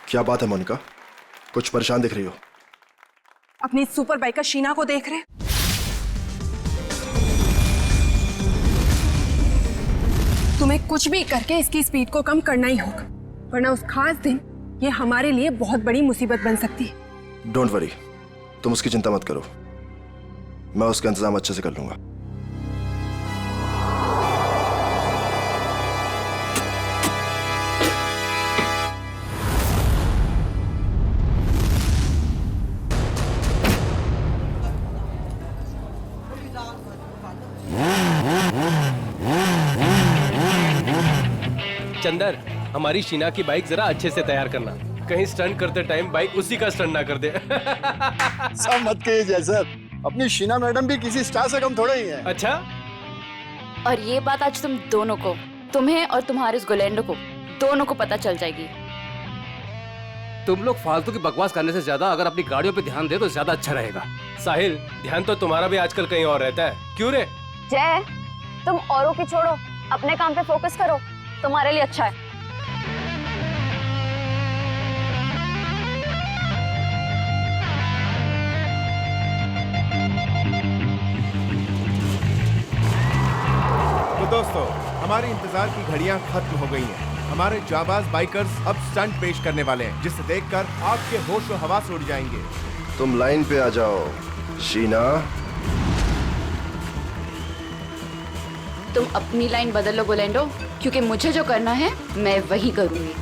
क्या बात है मोनिका, कुछ परेशान दिख रही हो? अपनी सुपर बाइकर शीना को देख रहे? तुम्हें कुछ भी करके इसकी स्पीड को कम करना ही होगा, वरना उस खास दिन ये हमारे लिए बहुत बड़ी मुसीबत बन सकती है। डोंट वरी, तुम उसकी चिंता मत करो, मैं उसका इंतजाम अच्छे से कर लूंगा। चंदर, हमारी शीना की बाइक जरा अच्छे से तैयार करना, कहीं स्टंट करते टाइम बाइक उसी का स्टंट ना कर दे। सब मत कहिए जैसा, अपनी शीना मैडम भी किसी स्टार से कम थोड़े ही है। अच्छा, और ये बात आज तुम दोनों को, तुम्हें और तुम्हारे इस गोलैंडो को, दोनों को पता चल जाएगी। तुम लोग फालतू की बकवास करने से ज्यादा अगर अपनी गाड़ियों पे ध्यान दे तो ज्यादा अच्छा रहेगा। साहिल, ध्यान तो तुम्हारा भी आजकल कहीं और रहता है, क्यों रे? जय, तुम औरों की छोड़ो, अपने काम पे फोकस करो, तुम्हारे लिए अच्छा है। तो दोस्तों, हमारे इंतजार की घड़ियां खत्म हो गई हैं। हमारे जाबाज बाइकर्स अब स्टंट पेश करने वाले हैं, जिसे देखकर आपके होश और हवास उड़ जाएंगे। तुम लाइन पे आ जाओ शीना। तुम अपनी लाइन बदल लो गोलैंडो, क्योंकि मुझे जो करना है मैं वही करूंगी।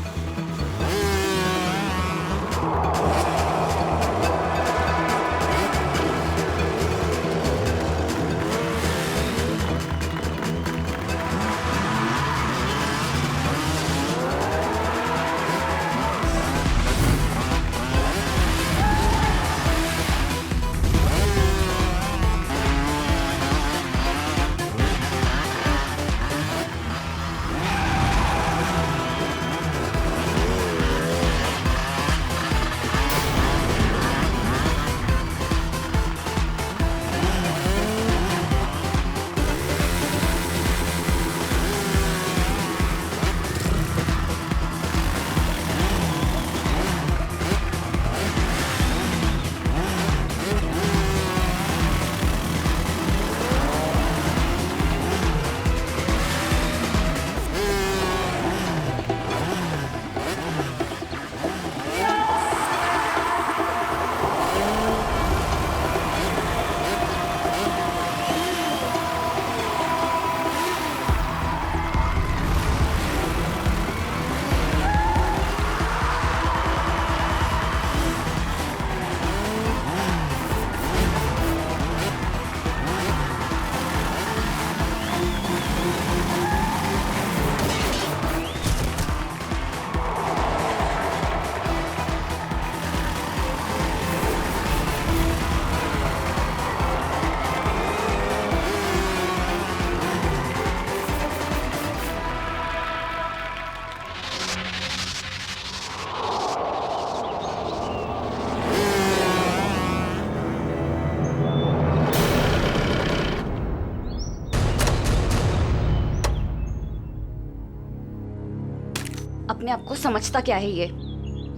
अपने आप को समझता क्या है ये?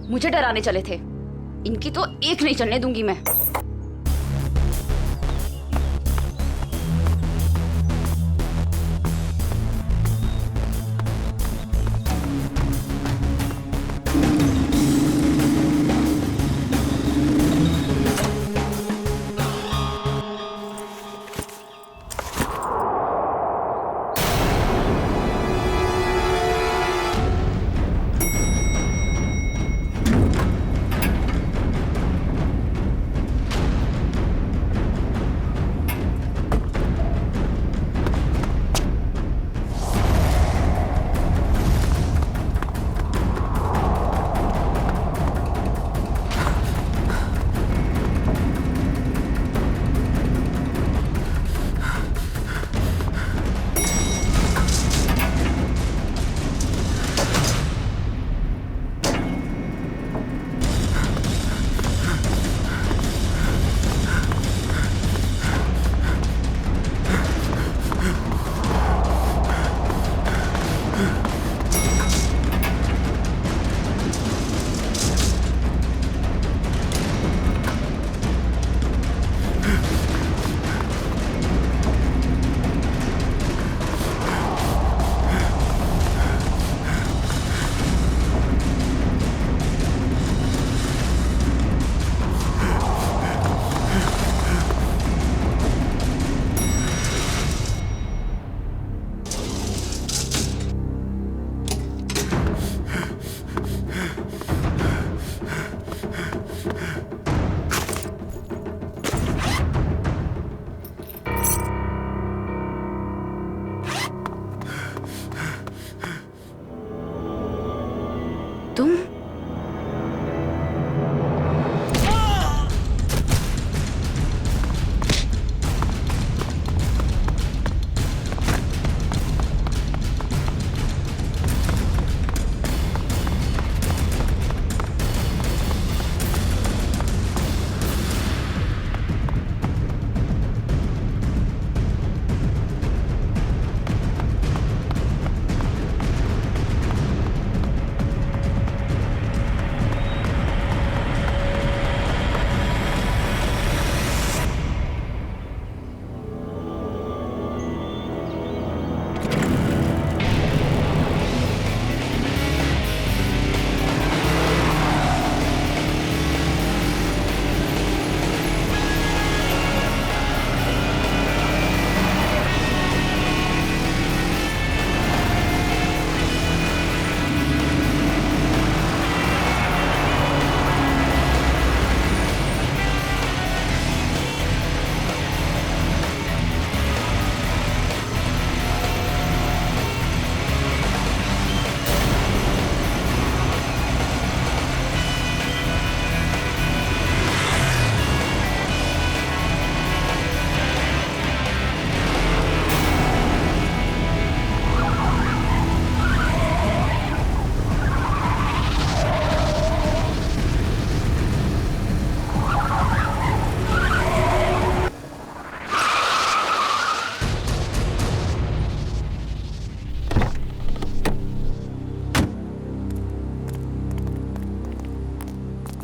मुझे डराने चले थे, इनकी तो एक नहीं चलने दूंगी मैं।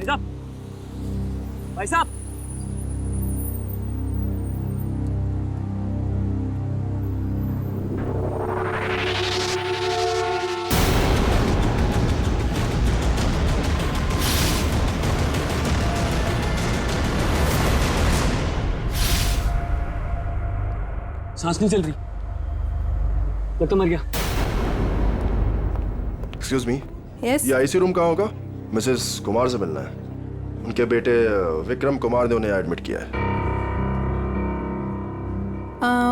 भाई साहब, भाई साहब, सांस नहीं चल रही, लगता मर गया। एक्सक्यूज मी, यस ये आईसी रूम कहाँ होगा? मिसेस कुमार से मिलना है। उनके बेटे विक्रम कुमार ने उन्हें एडमिट किया है।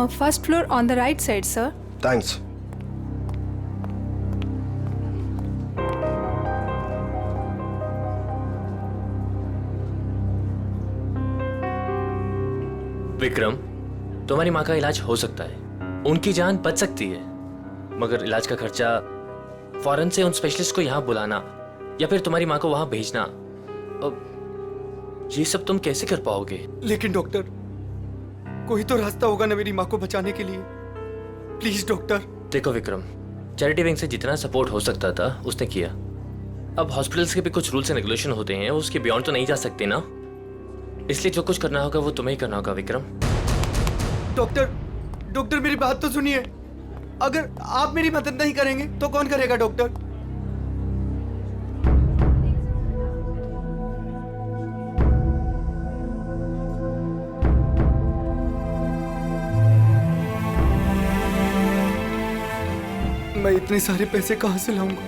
First floor on the right side sir. Thanks. Vikram, तुम्हारी माँ का इलाज हो सकता है, उनकी जान बच सकती है, मगर इलाज का खर्चा फौरन से उन स्पेशलिस्ट को यहाँ बुलाना या फिर तुम्हारी माँ को वहाँ भेजना, ये सब तुम कैसे कर पाओगे? लेकिन डॉक्टर, कोई तो रास्ता होगा ना मेरी माँ को बचाने के लिए। Please doctor. देखो विक्रम, चैरिटी विंग से जितना सपोर्ट हो सकता था उसने किया। अब हॉस्पिटल्स के भी कुछ रूल्स एंड रेगुलेशन होते हैं, उसके बियॉन्ड तो नहीं जा सकते ना, इसलिए जो कुछ करना होगा वो तुम्हें ही करना होगा विक्रम। डॉक्टर मेरी बात तो सुनिए। अगर आप मेरी मदद नहीं करेंगे तो कौन करेगा डॉक्टर? मैं इतने सारे पैसे कहां से लाऊंगा?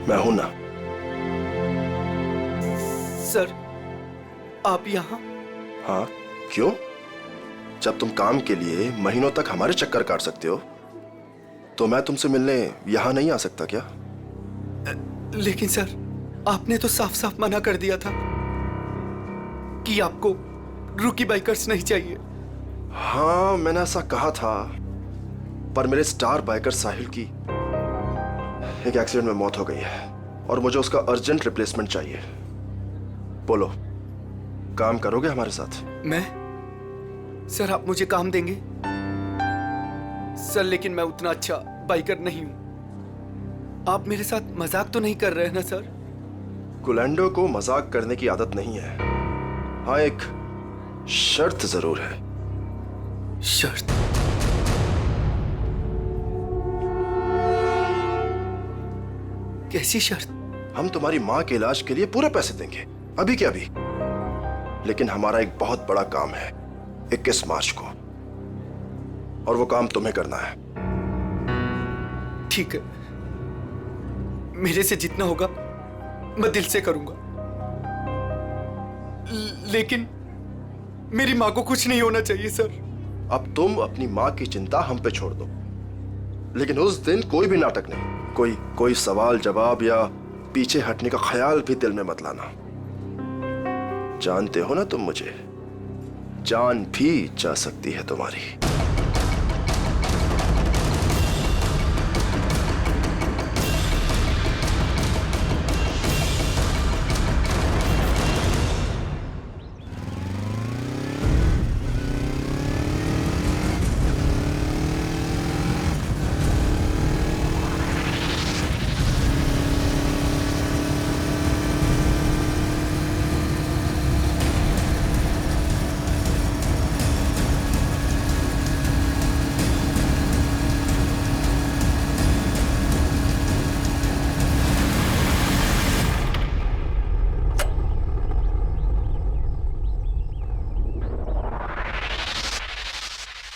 मैं हूं ना। सर, आप यहाँ? हाँ, क्यों? जब तुम काम के लिए महीनों तक हमारे चक्कर काट सकते हो, तो मैं तुमसे मिलने यहां नहीं आ सकता क्या? लेकिन सर, आपने तो साफ साफ मना कर दिया था कि आपको रूकी बाइकर्स नहीं चाहिए। हाँ, मैंने ऐसा कहा था, पर मेरे स्टार बाइकर साहिल की एक एक्सीडेंट में मौत हो गई है और मुझे उसका अर्जेंट रिप्लेसमेंट चाहिए। बोलो, काम करोगे हमारे साथ? मैं? सर, आप मुझे काम देंगे? सर, लेकिन मैं उतना अच्छा बाइकर नहीं हूं। आप मेरे साथ मजाक तो नहीं कर रहे हैं ना सर? गुलेंडो को मजाक करने की आदत नहीं है। हाँ, एक शर्त जरूर है। शर्त? कैसी शर्त? हम तुम्हारी माँ के इलाज के लिए पूरे पैसे देंगे, अभी के अभी। लेकिन हमारा एक बहुत बड़ा काम है 21 मार्च को, और वो काम तुम्हें करना है। ठीक है, मेरे से जितना होगा मैं दिल से करूंगा, लेकिन मेरी माँ को कुछ नहीं होना चाहिए सर। अब तुम अपनी माँ की चिंता हम पे छोड़ दो, लेकिन उस दिन कोई भी नाटक नहीं, कोई सवाल जवाब या पीछे हटने का ख्याल भी दिल में मत लाना। जानते हो ना तुम मुझे, जान भी जा सकती है तुम्हारी।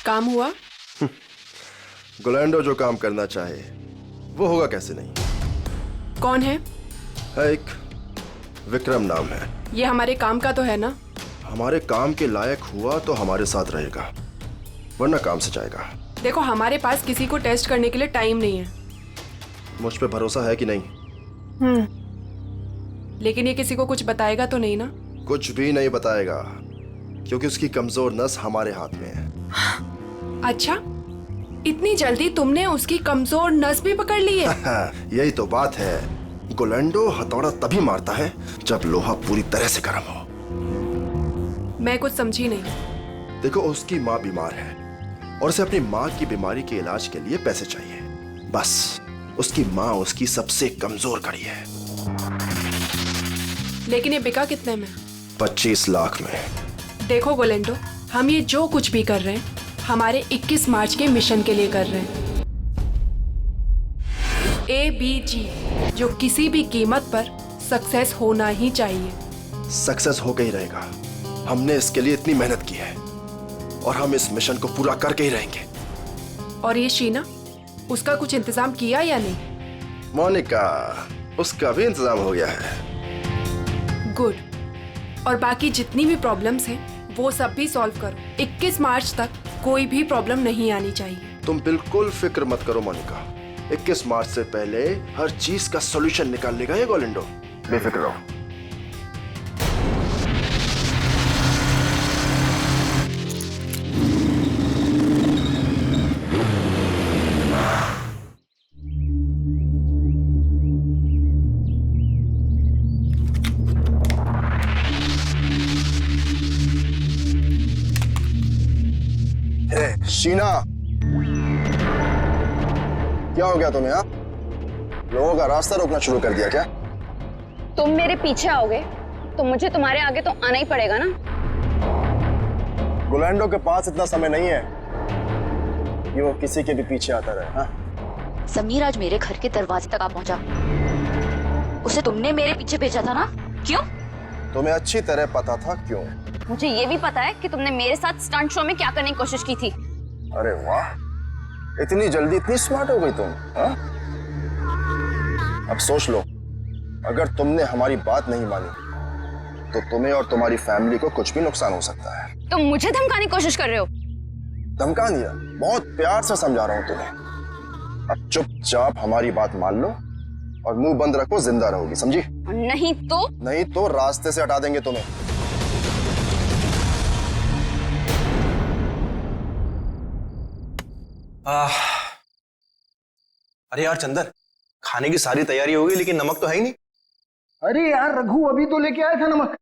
काम हुआ? गुलेंडो जो काम करना चाहे वो होगा कैसे नहीं। कौन है? एक विक्रम नाम है। ये हमारे काम का तो है ना? हमारे काम के लायक हुआ तो हमारे साथ रहेगा, वरना काम से जाएगा। देखो, हमारे पास किसी को टेस्ट करने के लिए टाइम नहीं है। मुझ पे भरोसा है कि नहीं? लेकिन ये किसी को कुछ बताएगा तो नहीं ना? कुछ भी नहीं बताएगा, क्योंकि उसकी कमजोर नस हमारे हाथ में है। अच्छा, इतनी जल्दी तुमने उसकी कमजोर नस भी पकड़ ली है? यही तो बात है। गुलेंडो हथौड़ा तभी मारता है जब लोहा पूरी तरह से गर्म हो। मैं कुछ समझी नहीं। देखो, उसकी माँ बीमार है और उसे अपनी माँ की बीमारी के इलाज के लिए पैसे चाहिए। बस उसकी माँ उसकी सबसे कमजोर कड़ी है। लेकिन ये बिका कितने में? 25 लाख में। देखो गोलेंडो, हम ये जो कुछ भी कर रहे हैं हमारे 21 मार्च के मिशन के लिए कर रहे हैं। ABG, जो किसी भी कीमत पर सक्सेस होना ही चाहिए। सक्सेस हो ही रहेगा। हमने इसके लिए इतनी मेहनत की है और हम इस मिशन को पूरा करके ही रहेंगे। और ये शीना, उसका कुछ इंतजाम किया या नहीं? मोनिका, उसका भी इंतजाम हो गया है। गुड। और बाकी जितनी भी प्रॉब्लम्स हैं वो सब भी सॉल्व करो। 21 मार्च तक कोई भी प्रॉब्लम नहीं आनी चाहिए। तुम बिल्कुल फिक्र मत करो मोनिका, 21 मार्च से पहले हर चीज का सॉल्यूशन निकाल लेगा ये गोलेंडो। बेफिक्र रहो। शीना, क्या हो गया तुम्हें? हाँ, लोगों का रास्ता रोकना शुरू कर दिया क्या? तुम मेरे पीछे आओगे तो मुझे तुम्हारे आगे तो आना ही पड़ेगा ना। गोलैंडो के पास इतना समय नहीं है कि वो किसी के भी पीछे आता रहे। हाँ? समीर आज मेरे घर के दरवाजे तक आ पहुंचा। उसे तुमने मेरे पीछे भेजा था ना? क्यों? तुम्हें अच्छी तरह पता था क्यों। मुझे ये भी पता है कि तुमने मेरे साथ स्टंट शो में क्या करने की कोशिश की थी। अरे वाह, इतनी जल्दी इतनी स्मार्ट हो गई तुम। हाँ? अब सोच लो, अगर तुमने हमारी बात नहीं मानी तो तुम्हें और तुम्हारी फैमिली को कुछ भी नुकसान हो सकता है। तुम मुझे धमकाने की कोशिश कर रहे हो? धमका दिया? बहुत प्यार से समझा रहा हूं तुम्हें। अब चुपचाप हमारी बात मान लो और मुंह बंद रखो, जिंदा रहोगी, समझी? नहीं तो रास्ते से हटा देंगे तुम्हें। अरे यार चंदर, खाने की सारी तैयारी हो गई लेकिन नमक तो है ही नहीं। अरे यार रघु, अभी तो लेके आया था नमक।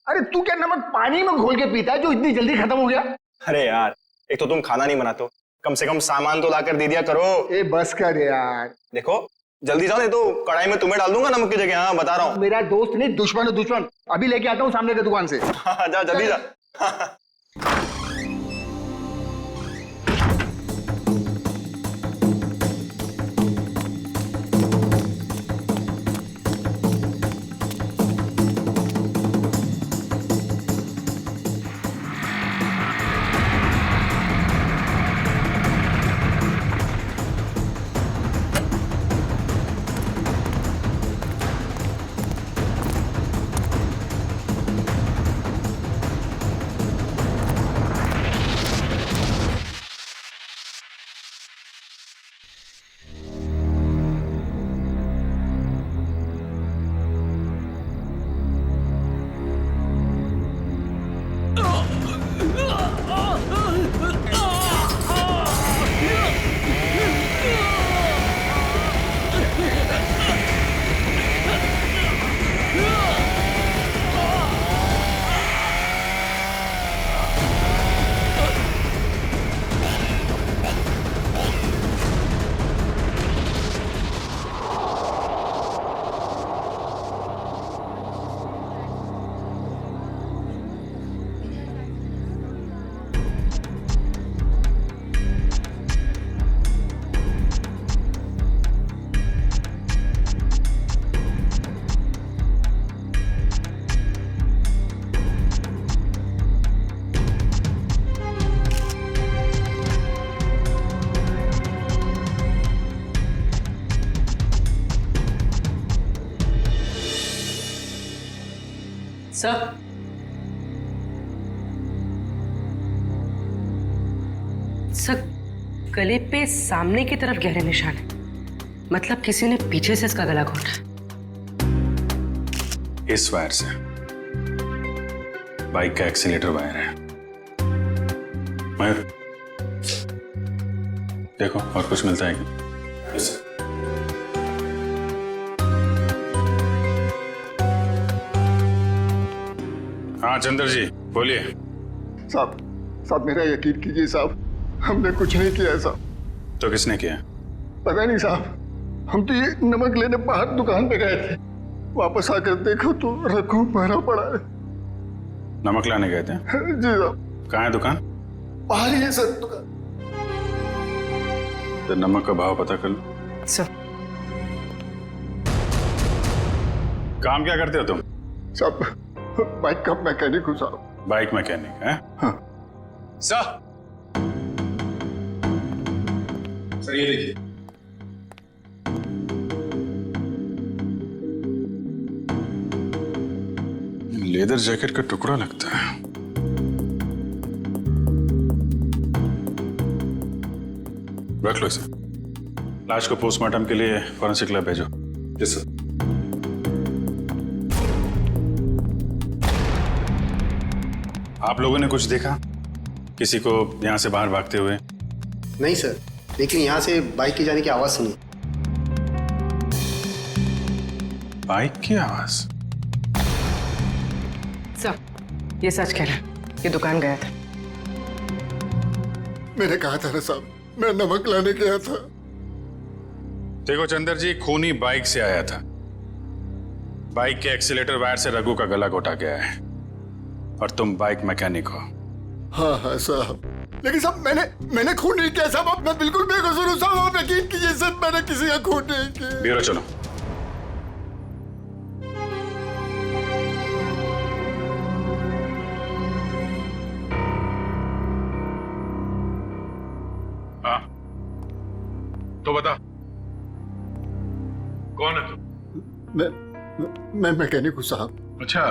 अरे तू क्या नमक पानी में घोल के पीता है जो इतनी जल्दी खत्म हो गया? अरे यार, एक तो तुम खाना नहीं बनाते हो, कम से कम सामान तो लाकर दे दिया करो। ए बस कर यार। देखो जल्दी जाओ, नहीं तो कढ़ाई में तुम्हें डाल दूंगा नमक की जगह। हाँ बता रहा हूँ। मेरा दोस्त नहीं, दुश्मन है दुश्मन। अभी लेके आता हूँ सामने की दुकान से। हाँ जा जल्दी जा। सर, सर गले पे सामने की तरफ गहरे निशान है, मतलब किसी ने पीछे से इसका गला घोटा। इस वायर से बाइक का एक्सीलेटर वायर है। मयूर देखो और कुछ मिलता है क्या? yes, sir. हाँ चंद्र जी, बोलिए। साहब मेरा यकीन कीजिए साहब, हमने कुछ नहीं किया है साहब। तो किसने किया? पता नहीं साहब, हम तो ये नमक लेने बाहर दुकान पे गए थे, वापस आकर देखो तो रखो भरा पड़ा है। नमक लाने गए थे? जी साहब। कहाँ है दुकान? बाहर ही है सर दुकान। तो नमक का भाव पता कर लो। सर काम क्या करते हो तुम? साहब बाइक का मैकेनिक हूँ साहब। बाइक मैकेनिक है? हाँ। सर ये देखिए, लेदर जैकेट का टुकड़ा लगता है। रख लो इसे। लाश को पोस्टमार्टम के लिए फॉरेंसिक लैब भेजो। Yes sir. आप लोगों ने कुछ देखा? किसी को यहां से बाहर भागते हुए? नहीं सर, लेकिन यहाँ से बाइक की जाने की आवाज सुनी। बाइक की आवाज? सर ये सच कह रहा है, ये दुकान गया था। मैंने कहा था ना साहब, मैं नमक लाने गया था। देखो चंदर जी, खूनी बाइक से आया था। बाइक के एक्सीलेटर वायर से रघु का गला घोटा गया है और तुम बाइक मैकेनिक हो। हाँ साहब, लेकिन साहब मैंने खून नहीं किया साहब, मैं बिल्कुल बेकसूर हूँ साहब, आप यकीन कीजिए सर, मैंने किसी का खून नहीं किया। ब्यूरो चलो। हाँ तो बता, कौन है तू? मैं मैकेनिक हूँ साहब। अच्छा,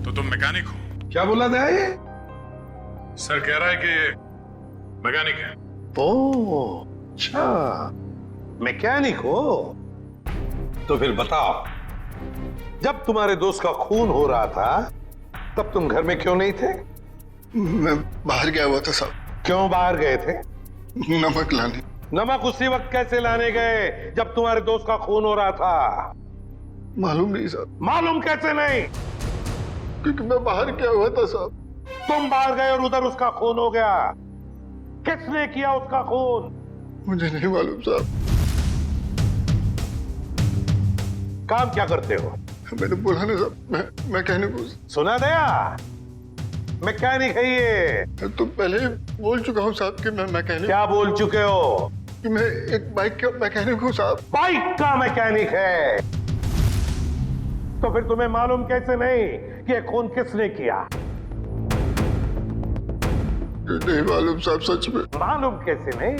तो तुम मैकेनिक हो? क्या बोला था ये? सर कह रहा है कि मैकेनिक है। ओह अच्छा, मैकेनिक हो? तो फिर बताओ, जब तुम्हारे दोस्त का खून हो रहा था तब तुम घर में क्यों नहीं थे? मैं बाहर गया हुआ था साहब। क्यों बाहर गए थे? नमक लाने। नमक उसी वक्त कैसे लाने गए जब तुम्हारे दोस्त का खून हो रहा था? मालूम नहीं साहब। मालूम कैसे नहीं? क्योंकि मैं बाहर गया हुआ था साहब। तुम बाहर गए और उधर उसका खून हो गया। किसने किया उसका खून? मुझे नहीं मालूम साहब। काम क्या करते हो? मैंने बोला ना साहब, मैं मैकेनिक हूँ। सुना दिया? मैकेनिक है ये। तो पहले बोल चुका हूँ साहब कि मैं मैकेनिक। क्या बोल चुके हो? कि मैं एक बाइक का मैकेनिक हूँ साहब। बाइक का मैकेनिक है? तो फिर तुम्हें मालूम कैसे नहीं कि ये खून किसने किया? नहीं मालूम साहब, सच में। मालूम कैसे नहीं?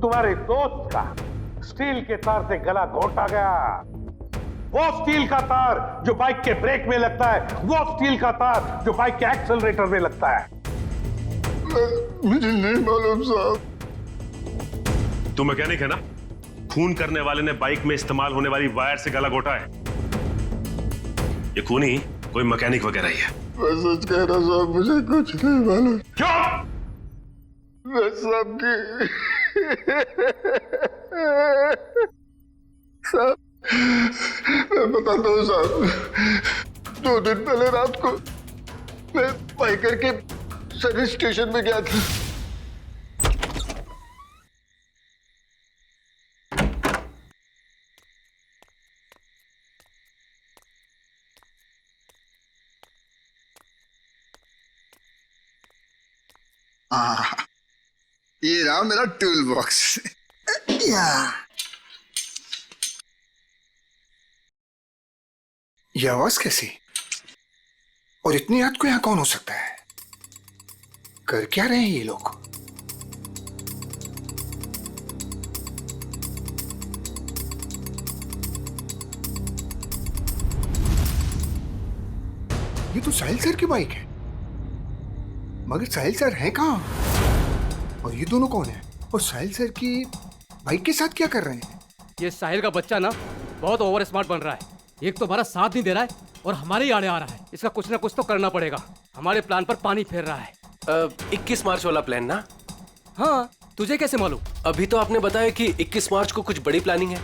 तुम्हारे दोस्त का स्टील के तार से गला घोटा गया। वो स्टील का तार जो बाइक के ब्रेक में लगता है, वो स्टील का तार जो बाइक के एक्सेलरेटर में लगता है। मुझे नहीं मालूम साहब। तू मैकेनिक है ना? खून करने वाले ने बाइक में इस्तेमाल होने वाली वायर से गला घोटा है। ये खूनी कोई मैकेनिक वगैरह ही है। मैं सच कह रहा साहब, मुझे कुछ नहीं मालूम। क्यों? मैं सबकी साहब, मैं बताता हूँ साहब। 2 दिन पहले रात को मैं बाइकर के सर्विस स्टेशन में गया था। ये रहा मेरा टूल बॉक्स। ये आवाज कैसी? और इतनी रात को यहाँ कौन हो सकता है? कर क्या रहे हैं ये लोग? ये तो साहिल सर की बाइक है, मगर साहिल सर हैं कहाँ? और ये दोनों कौन है? और साहिल सर की बाइक के साथ क्या कर रहे हैं? ये साहिल का बच्चा ना बहुत ओवर स्मार्ट बन रहा है। एक तो हमारा साथ नहीं दे रहा है और हमारे ही आड़े आ रहा है। इसका कुछ ना कुछ तो करना पड़ेगा। हमारे प्लान पर पानी फेर रहा है। 21 मार्च वाला प्लान ना? हाँ, तुझे कैसे मालूम? अभी तो आपने बताया कि 21 मार्च को कुछ बड़ी प्लानिंग है।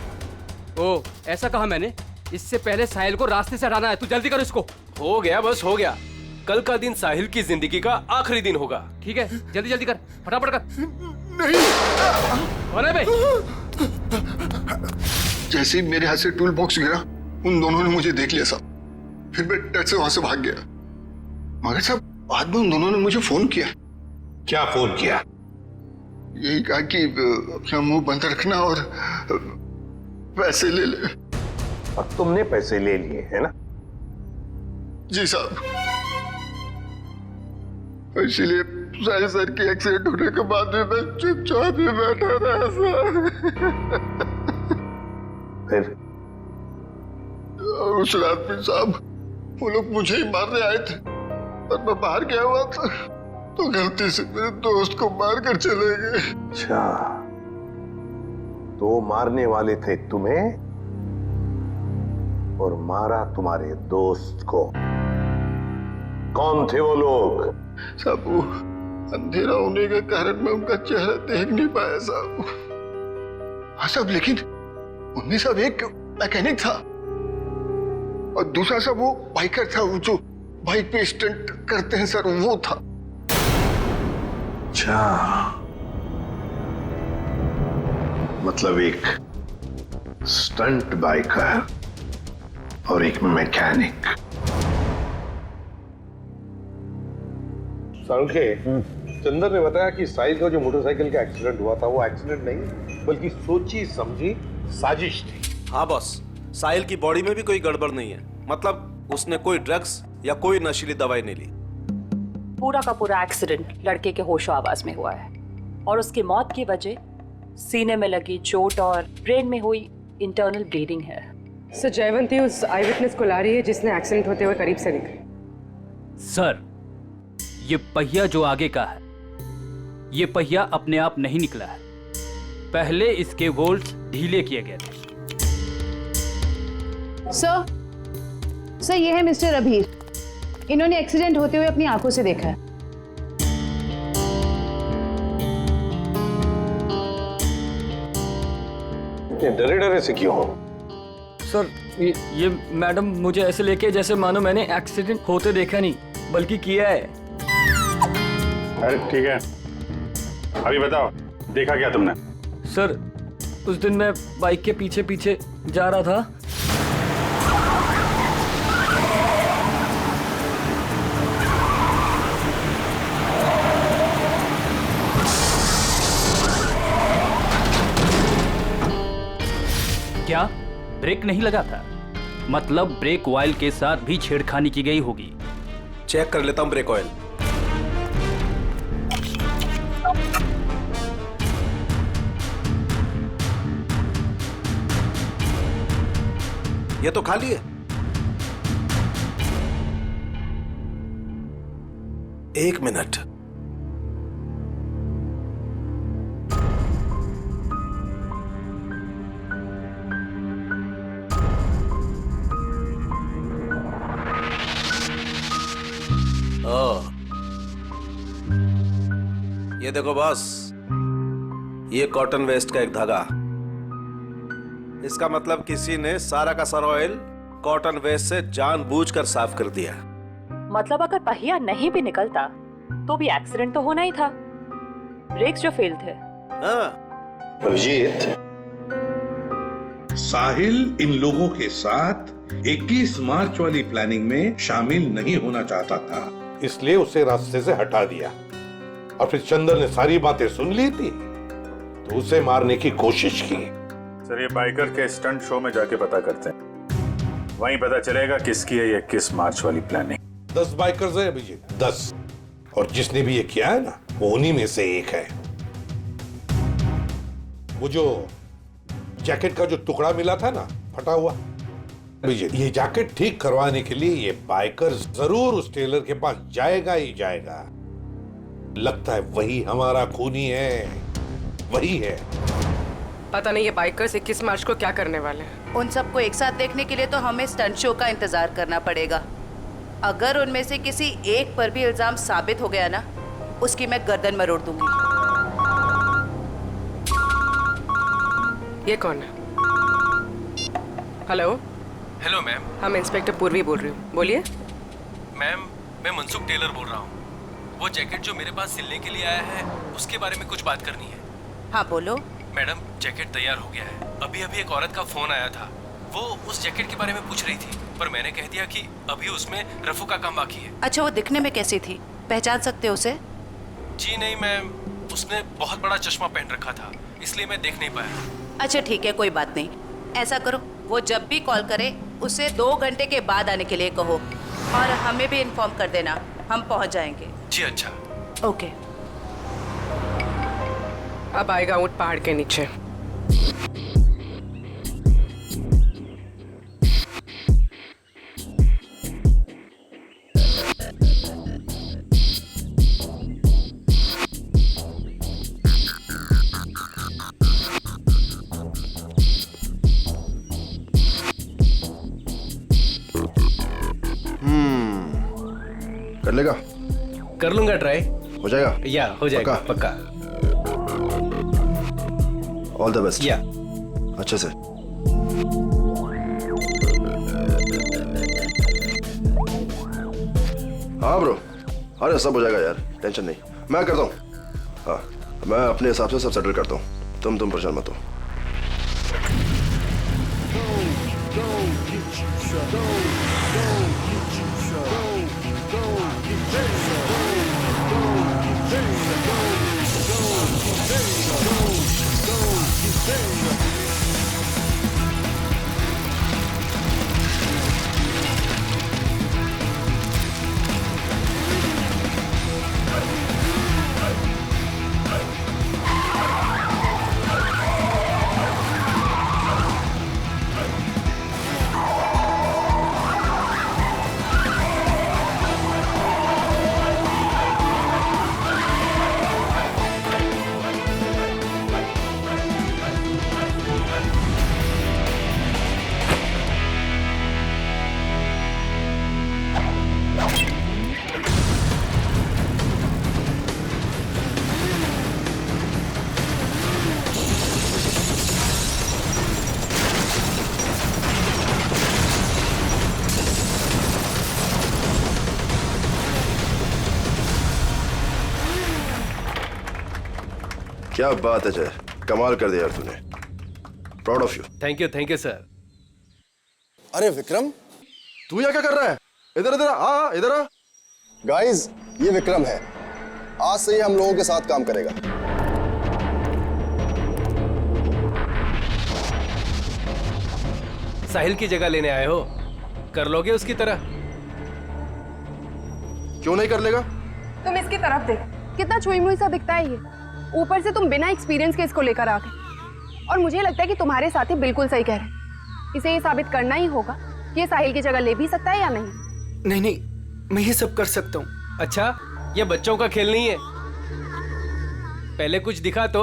ओ, ऐसा कहा मैंने। इससे पहले साहिल को रास्ते से हटाना है। तू जल्दी कर इसको। हो गया, बस हो गया। कल का दिन साहिल की जिंदगी का आखिरी दिन होगा। ठीक है, जल्दी जल्दी कर, फटाफट कर। नहीं। अरे भाई, जैसे ही मेरे हाथ से टूल बॉक्स गिरा, उन दोनों ने मुझे देख लिया साहब। फिर मैं डर से वहां से भाग गया। मगर साहब बाद में उन दोनों ने मुझे फोन किया। क्या फोन किया? यही कहा कि अपना मुंह बंद रखना और पैसे ले ले। और तुमने पैसे ले लिए है ना? जी साहब। इसीलिए साहिल सर की एक्सीडेंट होने के बाद भी मैं चुपचाप ही बैठा रहा सर। फिर उस रात में साहब वो लोग मुझे ही मारने आए थे, पर मैं बाहर गया हुआ था तो गलती से मेरे दोस्त को मार कर चले गए। अच्छा, तो मारने वाले थे तुम्हें और मारा तुम्हारे दोस्त को। कौन थे वो लोग? साहब वो अंधेरा होने के कारण मैं उनका चेहरा देख नहीं पाया साहब। हाँ साहब, लेकिन उनमें सब एक मैकेनिक था और दूसरा सब वो बाइकर था, वो जो बाइक पे स्टंट करते हैं सर, वो था। अच्छा, मतलब एक स्टंट बाइकर और एक मैकेनिक। संखे, चंदर ने बताया कि साहिल का जो मोटरसाइकिल का एक्सीडेंट हुआ था वो एक्सीडेंट नहीं बल्कि सोची समझी साजिश थी। हाँ बॉस, साहिल की बॉडी में भी कोई गड़बड़ नहीं है। मतलब उसने कोई ड्रग्स या कोई नशीली दवाई नहीं ली। पूरा का पूरा एक्सीडेंट लड़के के होशो आवाज में हुआ है और उसकी मौत की वजह सीने में लगी चोट और ब्रेन में हुई इंटरनल ब्लीडिंग है। सर, जयवंती उस आई विटनेस को ला रही है जिसने एक्सीडेंट होते हुए करीब से दिखा। सर, ये पहिया जो आगे का है, ये पहिया अपने आप नहीं निकला है। पहले इसके बोल्ट्स ढीले किए गए थे। सर, ये है मिस्टर अभीर। इन्होंने एक्सीडेंट होते हुए अपनी आंखों से देखा है। इतने डरे डरे से क्यों हो? सर, ये मैडम मुझे ऐसे लेके जैसे मानो मैंने एक्सीडेंट होते देखा नहीं बल्कि किया है। अरे ठीक है, अभी बताओ देखा क्या तुमने? सर, उस दिन मैं बाइक के पीछे पीछे जा रहा था। क्या ब्रेक नहीं लगा था? मतलब ब्रेक ऑयल के साथ भी छेड़खानी की गई होगी। चेक कर लेता हूं ब्रेक ऑयल। ये तो खाली है। एक मिनट। ये देखो बॉस, ये कॉटन वेस्ट का एक धागा। इसका मतलब किसी ने सारा का सारा ऑयल कॉटन वेस्ट से जानबूझकर साफ कर दिया। मतलब अगर पहिया नहीं भी निकलता तो भी एक्सीडेंट तो होना ही था। ब्रेक्स जो फेल थे। अभिजीत, साहिल इन लोगों के साथ 21 मार्च वाली प्लानिंग में शामिल नहीं होना चाहता था, इसलिए उसे रास्ते से हटा दिया और फिर चंदर ने सारी बातें सुन ली थी तो उसे मारने की कोशिश की। सर, ये बाइकर के स्टंट शो में जाके पता करते हैं, वहीं पता चलेगा किसकी है ये 21 मार्च वाली प्लानिंग। 10 बाइकर्स है अभिजीत, 10, और जिसने भी ये किया है ना वो उन्हीं में से एक है। वो जो जैकेट का जो टुकड़ा मिला था ना फटा हुआ, अभिजीत, ये जैकेट ठीक करवाने के लिए ये बाइकर जरूर उस टेलर के पास जाएगा ही जाएगा। लगता है वही हमारा खूनी है, वही है। पता नहीं ये बाइकर्स 21 मार्च को क्या करने वाले हैं। उन सबको एक साथ देखने के लिए तो हमें स्टंट शो का इंतजार करना पड़ेगा। अगर उनमें से किसी एक पर भी इल्जाम साबित हो गया ना, उसकी मैं गर्दन मरोड़ दूंगी। ये कौन है? हेलो। Hello ma'am. हम इंस्पेक्टर पूर्वी बोल रही हूँ, बोलिए। मैम, मैं मनसुख टेलर बोल रहा हूँ। वो जैकेट जो मेरे पास सिलने के लिए आया है उसके बारे में कुछ बात करनी है। हाँ बोलो। मैडम जैकेट तैयार हो गया है। अभी अभी एक औरत का फोन आया था, वो उस जैकेट के बारे में पूछ रही थी, पर मैंने कह दिया कि अभी उसमें रफू का काम बाकी है। अच्छा, वो दिखने में कैसी थी, पहचान सकते हो उसे? जी नहीं मैम, उसने बहुत बड़ा चश्मा पहन रखा था, इसलिए मैं देख नहीं पाया। अच्छा ठीक है, कोई बात नहीं। ऐसा करो, वो जब भी कॉल करे उसे 2 घंटे के बाद आने के लिए कहो और हमें भी इन्फॉर्म कर देना, हम पहुंच जाएंगे। जी अच्छा। ओके। अब आएगा ऊंट पहाड़ के नीचे। कर लेगा? कर लूंगा ट्राई। हो जाएगा? या हो जाएगा पक्का। All the best. या अच्छे से। हाँ ब्रो, अरे सब हो जाएगा यार, टेंशन नहीं, मैं करता हूँ। हाँ, मैं अपने हिसाब से सब सेटल करता हूँ, तुम परेशान मत हो। क्या बात है जय, कमाल कर दिया यार तूने, proud of you. Thank you sir. अरे विक्रम, तू यहाँ क्या कर रहा है? इधर इधर आ, इधर आ। गाइस, ये विक्रम है, आज से ये हम लोगों के साथ काम करेगा। साहिल की जगह लेने आए हो, कर लोगे उसकी तरह? क्यों नहीं कर लेगा? तुम इसकी तरफ देख, कितना छुई मुई सा दिखता है ये। ऊपर से तुम बिना एक्सपीरियंस के इसको लेकर आ गए, और मुझे लगता है कि तुम्हारे साथी बिल्कुल सही कह रहे हैं। इसे ये साबित करना ही होगा कि ये साहिल की जगह ले भी सकता है या नहीं। नहीं, मैं ये सब कर सकता हूँ। अच्छा, ये बच्चों का खेल नहीं है, पहले कुछ दिखा तो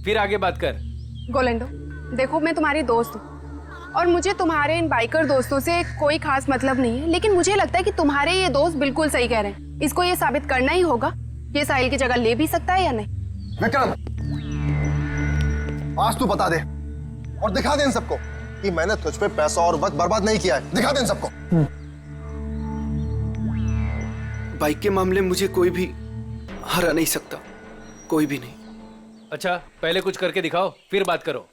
फिर आगे बात कर। गोलेंडो, देखो मैं तुम्हारी दोस्त हूँ और मुझे तुम्हारे इन बाइकर दोस्तों से कोई खास मतलब नहीं है, लेकिन मुझे लगता है कि तुम्हारे ये दोस्त बिल्कुल सही कह रहे हैं। इसको ये साबित करना ही होगा कि ये साहिल की जगह ले भी सकता है या नहीं। विक्रम, आज तू बता दे और दिखा दे इन सबको कि मैंने तुझ पे पैसा और वक्त बर्बाद नहीं किया है। दिखा दे इन सबको। बाइक के मामले में मुझे कोई भी हरा नहीं सकता, कोई भी नहीं। अच्छा, पहले कुछ करके दिखाओ फिर बात करो।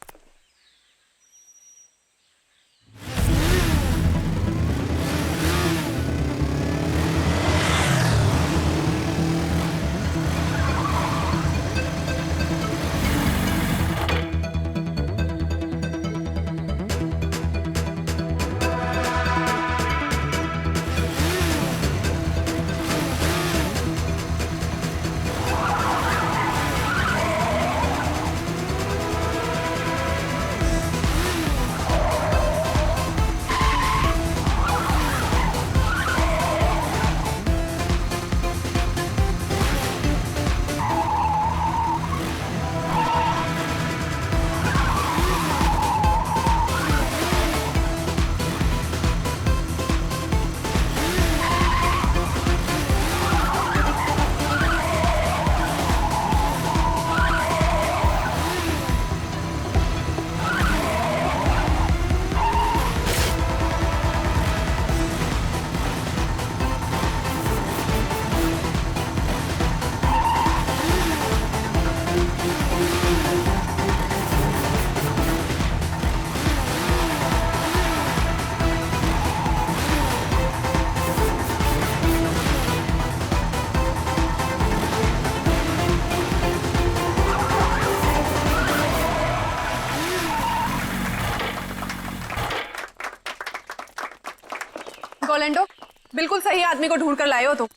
बिल्कुल सही आदमी को ढूंढ कर लाए हो तुम।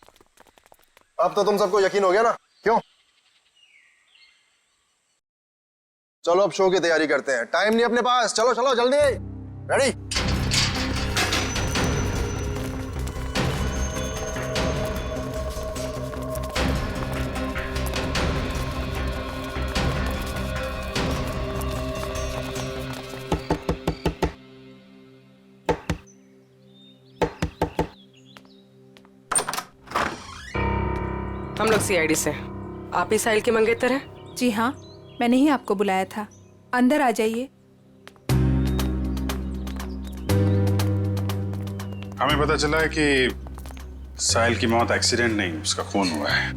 अब तो तुम सबको यकीन हो गया ना, क्यों? चलो अब शो की तैयारी करते हैं, टाइम नहीं अपने पास। चलो चलो जल्दी, रेडी? हम लोग सीआईडी से। आप ही साहिल के मंगेतर हैं? जी हाँ, मैंने ही आपको बुलाया था। अंदर आ जाइए। हमें पता चला है कि साहिल की मौत एक्सीडेंट नहीं, उसका खून हुआ है।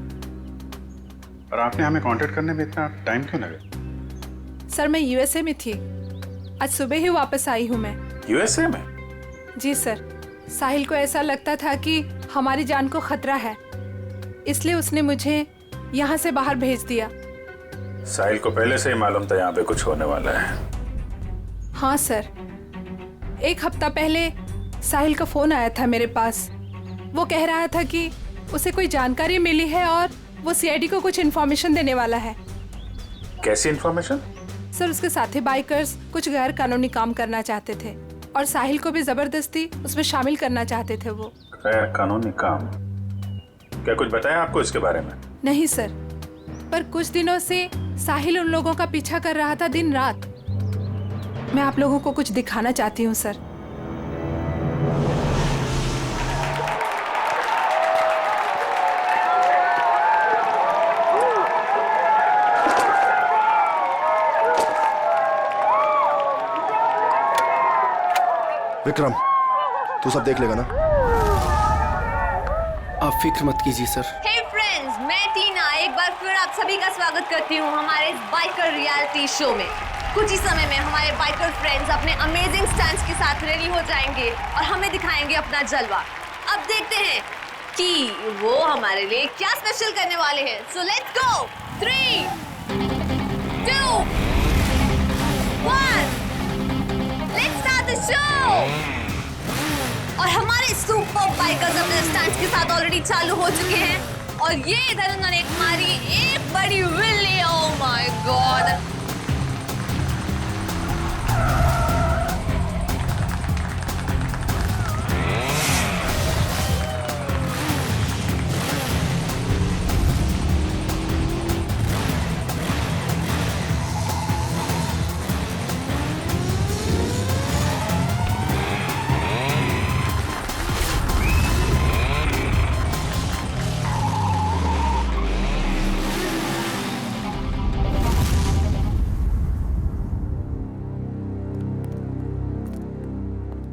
और आपने हमें कांटेक्ट करने में इतना टाइम क्यों लगा? सर मैं यूएसए में थी, आज सुबह ही वापस आई हूँ मैं। यूएसए में? जी सर, साहिल को ऐसा लगता था कि हमारी जान को खतरा है, इसलिए उसने मुझे यहाँ से बाहर भेज दिया। साहिल को पहले से ही मालूम था यहाँ पे कुछ होने वाला है? हाँ सर, 1 हफ्ता पहले साहिल का फोन आया था मेरे पास। वो कह रहा था कि उसे कोई जानकारी मिली है और वो सीआईडी को कुछ इन्फॉर्मेशन देने वाला है। कैसी इन्फॉर्मेशन? सर उसके साथी बाइकर्स कुछ गैर कानूनी काम करना चाहते थे और साहिल को भी जबरदस्ती उसमें शामिल करना चाहते थे। वो गैर कानूनी काम? क्या कुछ बताया आपको इसके बारे में? नहीं सर, पर कुछ दिनों से साहिल उन लोगों का पीछा कर रहा था दिन रात। मैं आप लोगों को कुछ दिखाना चाहती हूँ सर। विक्रम, तू सब देख लेगा ना? आप फिक्र मत कीजिए सर। हे फ्रेंड्स, मैं टीना एक बार फिर आप सभी का स्वागत करती हूँ हमारे इस बाइकर रियलिटी शो में। कुछ ही समय में हमारे बाइकर फ्रेंड्स अपने अमेजिंग स्टंट्स के साथ रेडी हो जाएंगे और हमें दिखाएंगे अपना जलवा। अब देखते हैं कि वो हमारे लिए क्या स्पेशल करने वाले हैं। So let's go. 3, 2, 1, let's start the show. और हमारे सुपर बाइकर्स अपने स्टंट्स के साथ ऑलरेडी चालू हो चुके हैं और ये इधर उन्होंने मारी एक बड़ी विल्ली। Oh my God!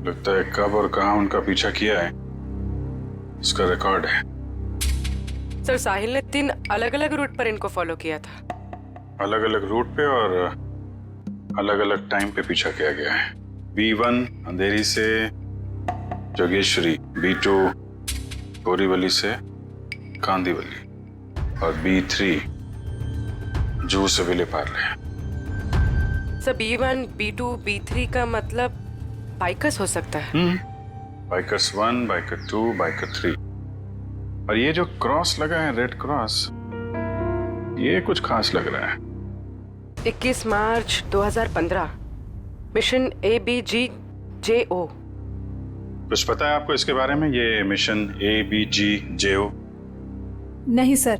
लगता है कब और कहां उनका पीछा किया है इसका रिकॉर्ड है। सर साहिल ने 3 अलग-अलग रूट पर इनको फॉलो किया था। अलग अलग रूट पे और अलग अलग टाइम पे पीछा किया गया है। B1 अंधेरी से जोगेश्वरी, B2 बोरीवली से कांदीवली और B3 जूह से Vile Parle. Sir B1, B2, B3 का मतलब बाइकर्स हो सकता है। Bikers 1, biker 2, biker 3। और ये जो क्रॉस लगा है, रेड क्रॉस, ये कुछ खास लग रहा है। 21 मार्च 2015, मिशन ABGJO। कुछ पता है आपको इसके बारे में, ये मिशन ABGJO? नहीं सर,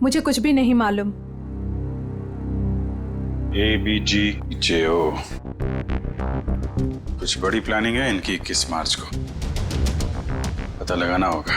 मुझे कुछ भी नहीं मालूम। ABGJO कुछ बड़ी प्लानिंग है इनकी। 21 मार्च को पता लगाना होगा।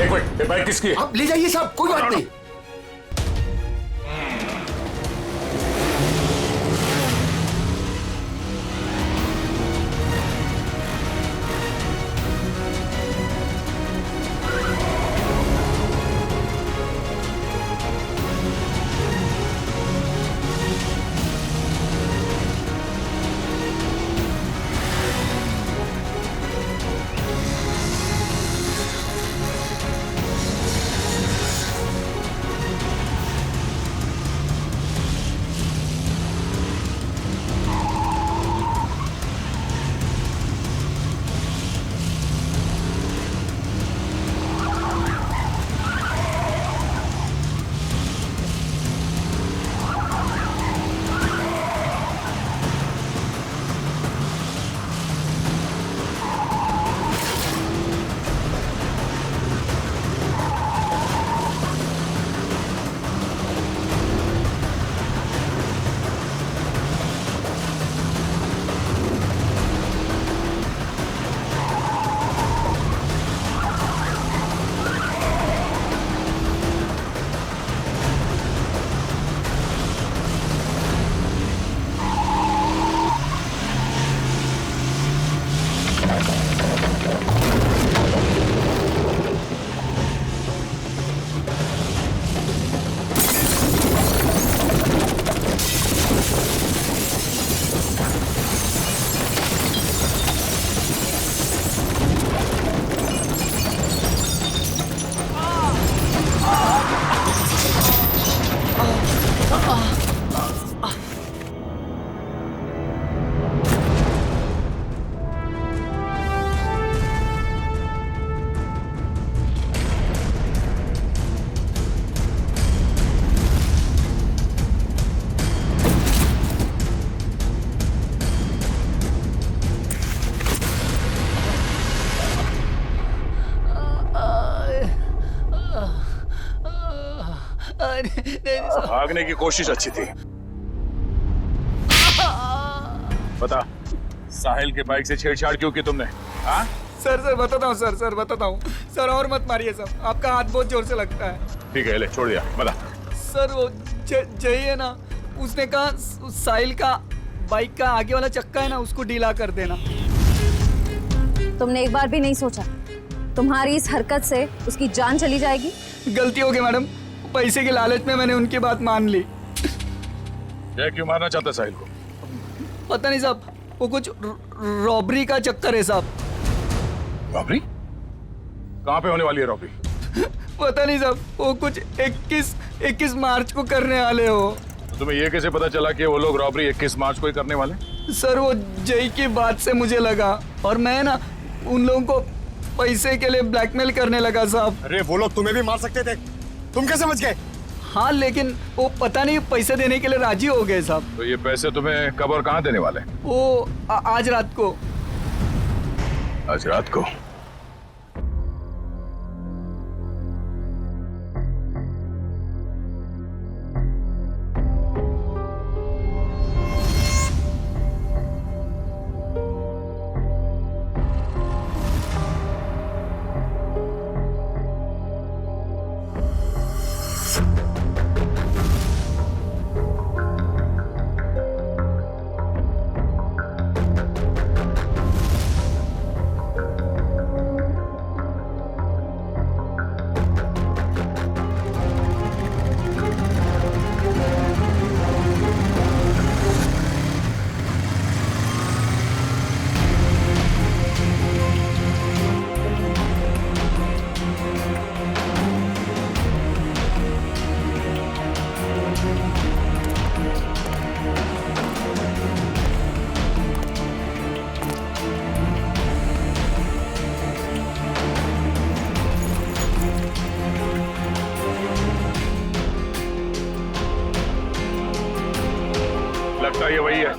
एक मिनट, ये बाइक किसकी है? आप ले जाइए साहब, कोई बात नहीं। भागने की कोशिश अच्छी थी। बता, साहिल के बाइक से छेड़छाड़ क्यों की तुमने? हाँ? सर बताता हूँ सर बताता हूँ सर, और मत मारिए सर, आपका हाथ बहुत जोर से लगता है। ठीक है, ले छोड़ दिया, बता। सर वो जय है ना, उसने कहा साहिल का बाइक का आगे वाला चक्का है ना, उसको ढीला कर देना। तुमने एक बार भी नहीं सोचा तुम्हारी इस हरकत से उसकी जान चली जाएगी? गलती हो गई मैडम, पैसे के लालच में मैंने उनकी बात मान ली। जय क्यों मारना चाहता साहिल को? पता नहीं साहब, वो कुछ रॉबरी का चक्कर है साहब। रॉबरी? कहाँ पे होने वाली है रॉबरी? पता नहीं साहब, वो कुछ 21 मार्च को करने वाले हो। तो तुम्हें ये कैसे पता चला कि वो लोग रॉबरी 21 मार्च को ही करने वाले? सर वो जय की बात से मुझे लगा, और मैं ना उन लोगों को पैसे के लिए ब्लैकमेल करने लगा साहब। अरे वो लोग तुम्हें भी मार सकते थे, तुम कैसे बच गए? हाँ लेकिन वो पता नहीं पैसे देने के लिए राजी हो गए साहब। तो ये पैसे तुम्हें कब और कहाँ देने वाले? वो आज रात को। आज रात को? लगता है ये वही है।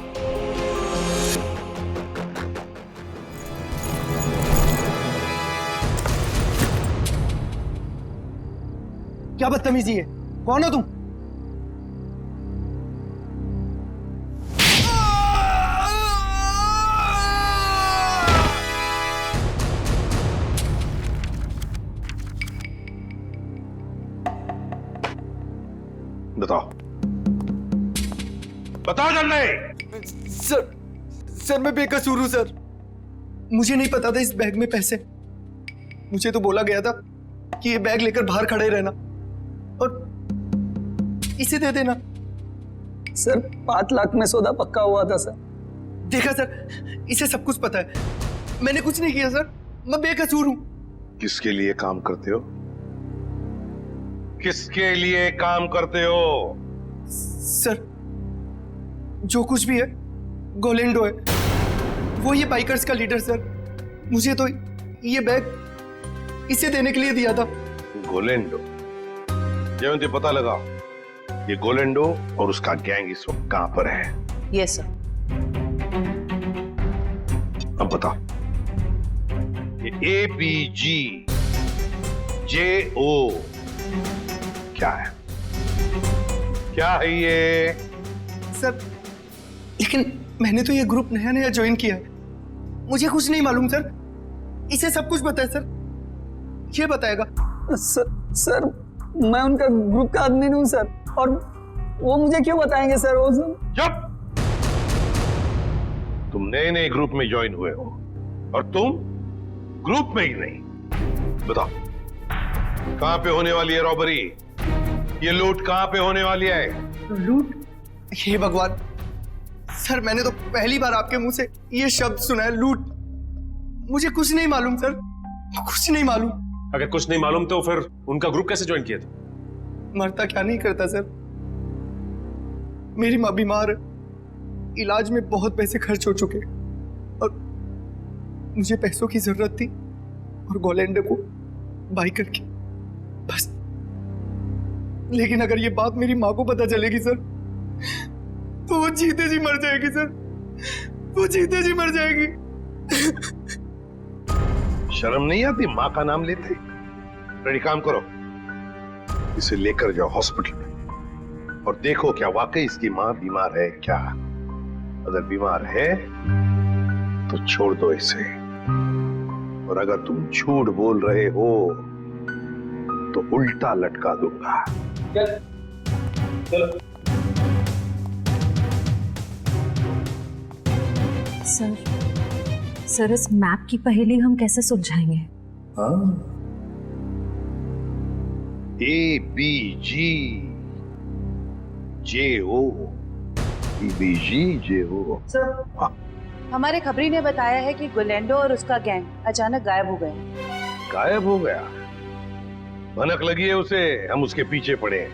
क्या बदतमीजी है, कौन हो तुम? बताओ, बताओ जल्दी। सर मैं बेकसूर हूं सर। मुझे नहीं पता था इस बैग में पैसे। मुझे तो बोला गया था कि ये बैग लेकर बाहर खड़े रहना और इसे दे देना। सर 5 लाख में सौदा पक्का हुआ था सर। देखा सर, इसे सब कुछ पता है। मैंने कुछ नहीं किया सर, मैं बेकसूर हूं। किसके लिए काम करते हो? किसके लिए काम करते हो? सर जो कुछ भी है गोलेंडो है, वो ये बाइकर्स का लीडर सर। मुझे तो ये बैग इसे देने के लिए दिया था। गोलेंडो? जयंती पता लगा ये गोलेंडो और उसका गैंग इस वक्त कहां पर है? Yes sir. अब बताओ, ये ABGJO क्या है? क्या है ये? सर लेकिन मैंने तो ये ग्रुप नया नया ज्वाइन किया है, मुझे कुछ नहीं मालूम सर। इसे सब कुछ पता है सर, ये बताएगा। सर मैं उनका ग्रुप का आदमी हूं सर, और वो मुझे क्यों बताएंगे सर? वो चुप! तुम नए नए ग्रुप में ज्वाइन हुए हो और तुम ग्रुप में ही नहीं। बताओ कहां पे होने वाली है रॉबरी? ये लूट कहां पे होने वाली है? लूट? हे भगवान सर, मैंने तो पहली बार आपके मुंह से ये शब्द सुना है, लूट। मुझे कुछ नहीं मालूम सर, कुछ नहीं मालूम। अगर कुछ नहीं मालूम तो फिर उनका ग्रुप कैसे ज्वाइन किया था? मरता क्या नहीं करता सर। मेरी माँ बीमार है, इलाज में बहुत पैसे खर्च हो चुके और मुझे पैसों की जरूरत थी और गोलेंडो को बाई करके बस। लेकिन अगर ये बात मेरी माँ को पता चलेगी सर तो वो जीते जी मर जाएगी सर, वो जीते जी मर जाएगी। शर्म नहीं आती माँ का नाम लेते? रेडी, काम करो, इसे लेकर जाओ हॉस्पिटल में और देखो क्या वाकई इसकी माँ बीमार है क्या। अगर बीमार है तो छोड़ दो इसे, और अगर तुम झूठ बोल रहे हो तो उल्टा लटका दूंगा। चलो। सर इस मैप की पहेली हम कैसे सुलझाएंगे? ABGJO। सर हमारे खबरी ने बताया है कि गोलेंडो और उसका गैंग अचानक गायब हो गए। गायब हो गया? भनक लगी है उसे, हम उसके पीछे पड़े हैं,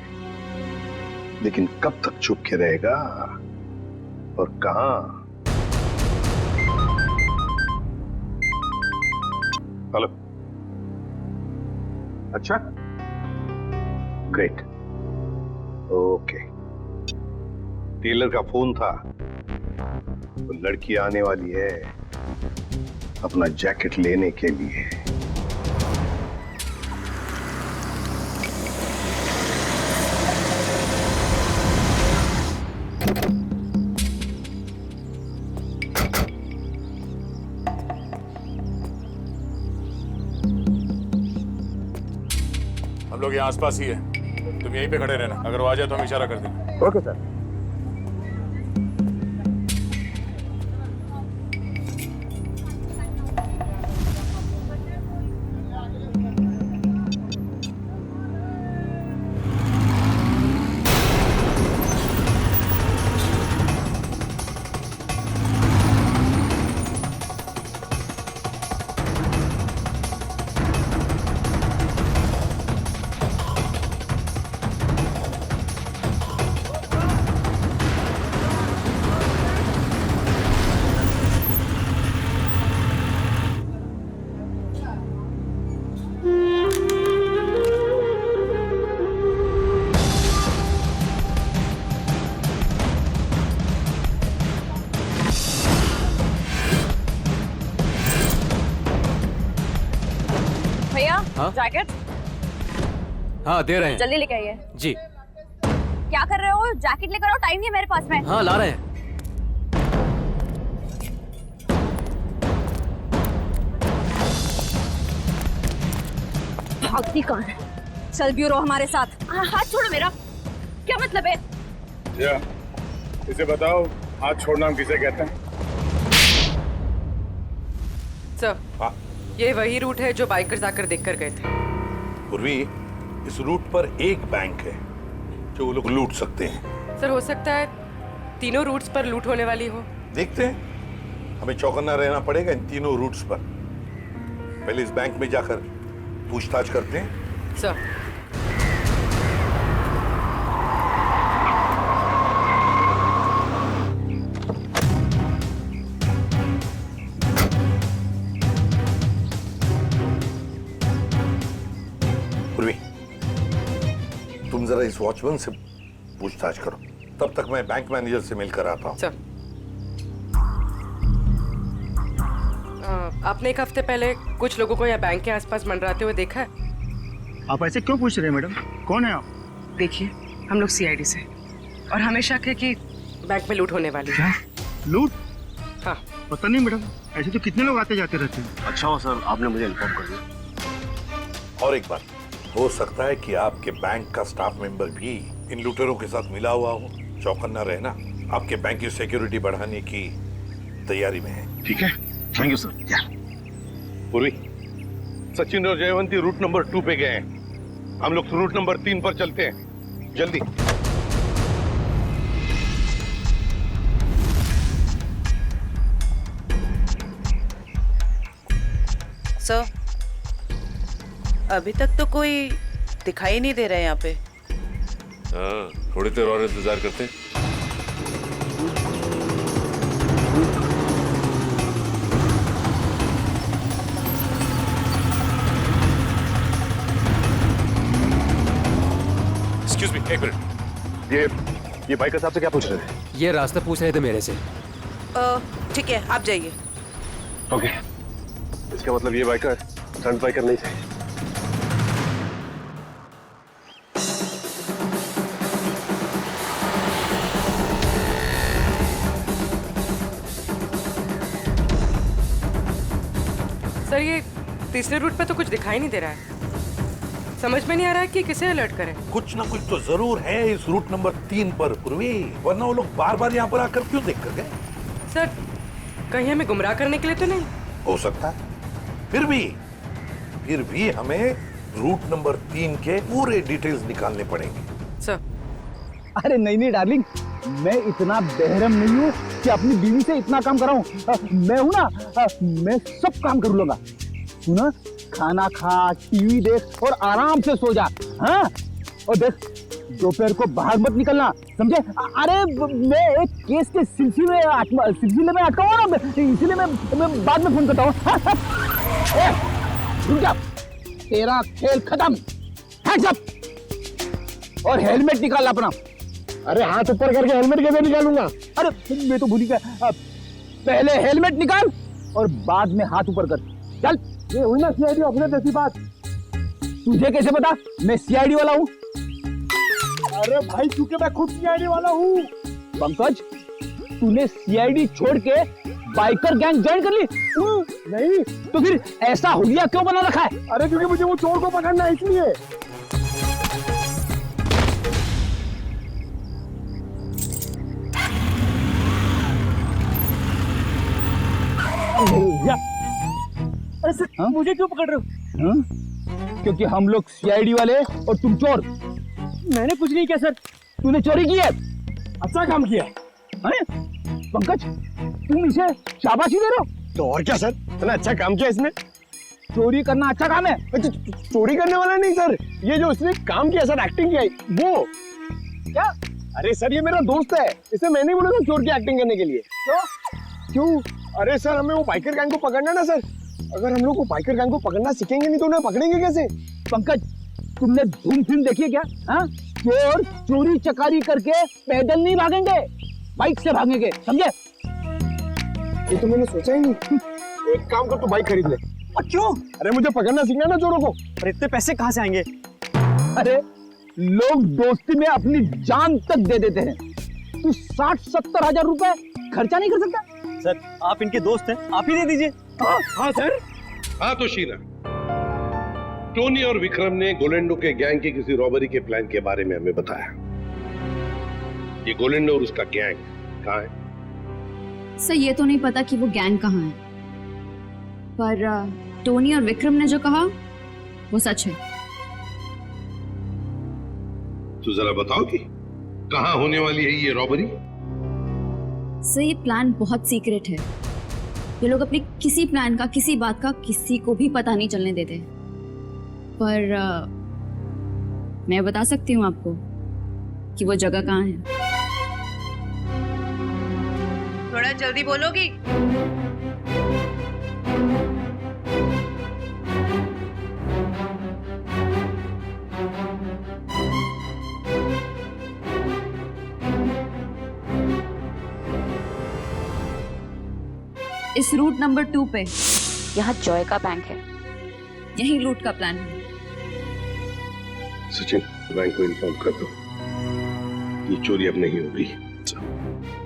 लेकिन कब तक छुप के रहेगा और कहां? हेलो, अच्छा, ग्रेट, ओके। टेलर का फोन था, वो लड़की आने वाली है अपना जैकेट लेने के लिए। हम लोग यहाँ आसपास ही है, तुम यहीं पे खड़े रहना, अगर वो आ जाए तो हम इशारा कर देंगे। Okay sir. हाँ? जैकेट? हाँ दे रहे हैं। जल्दी लेके आइए। जी। क्या कर रहे हो? जैकेट लेकर आओ, टाइम नहीं है मेरे पास में। हाँ ला रहे हैं। भागती कौन है? चल ब्यूरो हमारे साथ। हाथ छोड़ो मेरा। क्या मतलब है? या, इसे बताओ हाथ छोड़ना हम किसे कहते हैं? सर, ये वही रूट है जो बाइकर्स आकर देखकर गए थे। पूर्वी, इस रूट पर एक बैंक है जो वो लोग लूट सकते हैं। सर, हो सकता है तीनों रूट्स पर लूट होने वाली हो। देखते हैं, हमें चौकन्ना रहना पड़ेगा इन तीनों रूट्स पर। पहले इस बैंक में जाकर पूछताछ करते हैं। सर, पूर्वी, तुम जरा इस वॉचमैन से पूछताछ करो, तब तक मैं बैंक मैनेजर से मिलकर आता हूँ। सर, आपने एक हफ्ते पहले कुछ लोगों को यहाँ बैंक के आसपास मंडराते हुए देखा है? आप ऐसे क्यों पूछ रहे हैं मैडम? कौन है आप? देखिए, हम लोग सीआईडी से और हमें शक है कि बैंक में लूट होने वाली है। लूट? हाँ। पता नहीं मैडम, ऐसे तो कितने लोग आते जाते रहते हैं। अच्छा हो सर, आपने मुझे इन्फॉर्म कर दिया। और एक बात, हो सकता है कि आपके बैंक का स्टाफ मेंबर भी इन लूटेरों के साथ मिला हुआ हो। चौकन्ना रहना, आपके बैंक की सिक्योरिटी बढ़ाने की तैयारी में है। ठीक है, थैंक यू सर। पूर्वी, सचिन और जयवंती रूट नंबर 2 पे गए हैं। हम लोग रूट नंबर 3 पर चलते हैं, जल्दी। सर, अभी तक तो कोई दिखाई नहीं दे रहा है यहाँ पे। हाँ, थोड़ी देर और इंतजार करते हैं। एक्सक्यूज मी, एक मिनट। ये बाइकर साहब से क्या पूछ रहे थे? ये रास्ता पूछ रहे थे मेरे से। ठीक है, आप जाइए। ओके, इसका मतलब ये बाइकर स्टंट बाइकर नहीं थे। सर, ये तीसरे रूट पे तो कुछ दिखाई नहीं दे रहा है। समझ में नहीं आ रहा है कि किसे अलर्ट करें। कुछ ना कुछ तो जरूर है इस रूट नंबर 3 पर पूर्वी, वरना वो लोग बार बार यहाँ पर आकर क्यों देख कर गए? सर, कहीं हमें गुमराह करने के लिए तो नहीं? हो सकता है। फिर भी हमें रूट नंबर 3 के पूरे डिटेल्स निकालने पड़ेंगे। सर, अरे नहीं डार्लिंग, मैं इतना बेहरम नहीं हूँ कि अपनी बीवी से इतना काम कराऊं। मैं हूं ना, मैं सब काम कर लूंगा। सुना, खाना खा, टीवी देख और आराम से सो जा। हाँ, और देख, दोपहर को बाहर मत निकलना, समझे? अरे मैं एक केस के सिलसिले में अटका हूं ना, इसीलिए मैं बाद में फोन करता हूँ। रुक जा, तेरा खेल खत्म। हैंड्स अप और हेलमेट निकाल अपना। अरे हाथ ऊपर करके हेलमेट कैसे निकालूंगा? अरे मैं तो भूल गया, पहले हेलमेट निकाल और बाद में हाथ ऊपर कर। चल। ये हुई ना सीआईडी अपने जैसी बात। तुझे कैसे पता मैं सीआईडी वाला हूँ? अरे भाई, क्योंकि मैं खुद सीआईडी वाला हूँ। पंकज, तूने सीआईडी छोड़ के बाइकर गैंग ज्वाइन कर ली? नहीं। तो फिर ऐसा हुलिया क्यों बना रखा है? अरे क्योंकि मुझे वो चोर को पकड़ना है, इसलिए। अरे सर, मुझे क्यों पकड़ रहे हो? क्योंकि हम लोग सीआईडी वाले और तुम चोर। मैंने कुछ नहीं किया सर। तूने चोरी की है। अच्छा काम किया। पंकज, तुम इसे शाबाशी दे रहे हो? तो और क्या सर, इतना अच्छा काम किया इसने। चोरी करना अच्छा काम है? चोरी करने वाला नहीं सर, ये जो उसने काम किया सर, एक्टिंग किया वो। क्या? अरे सर, ये मेरा दोस्त है, इसे मैंने बोला था चोर की एक्टिंग करने के लिए। क्यों? अरे सर, हमें वो बाइकर गैंग को पकड़ना ना सर। अगर हम लोग को बाइकर गैंग को पकड़ना सीखेंगे नहीं तो उन्हें पकड़ेंगे कैसे? पंकज, तुमने धूम फिल्म देखी है क्या? चोर चोरी चकारी करके पैदल नहीं भागेंगे, बाइक से भागेंगे, समझे? ये तो मैंने सोचा ही नहीं। एक काम कर, तू बाइक खरीद ले। क्यों? अरे मुझे पकड़ना सीखना ना चोरों को। और इतने पैसे कहाँ से आएंगे? अरे लोग दोस्ती में अपनी जान तक दे देते हैं। तू 60-70 हजार रुपए खर्चा नहीं कर सकता? सर, आप इनके दोस्त हैं, आप ही दे दीजिए। हाँ सर। हाँ तो शीला, टोनी और विक्रम ने गोलेंडो के गैंग की किसी रॉबरी के प्लान के बारे में हमें बताया। ये गोलेंडो और उसका गैंग कहाँ है? सर ये तो नहीं पता कि वो गैंग कहाँ है, पर टोनी और विक्रम ने जो कहा वो सच है। तो जरा बताओ कि कहाँ होने वाली है ये रॉबरी? सर ये प्लान बहुत सीक्रेट है। ये लोग अपने किसी प्लान का, किसी बात का किसी को भी पता नहीं चलने देते। पर मैं बता सकती हूँ आपको कि वो जगह कहाँ है। थोड़ा जल्दी बोलोगी? इस रूट नंबर 2 पे यहाँ जॉय का बैंक है, यही लूट का प्लान है। सचिन, बैंक को इन्फॉर्म कर दो, ये चोरी अब नहीं होगी।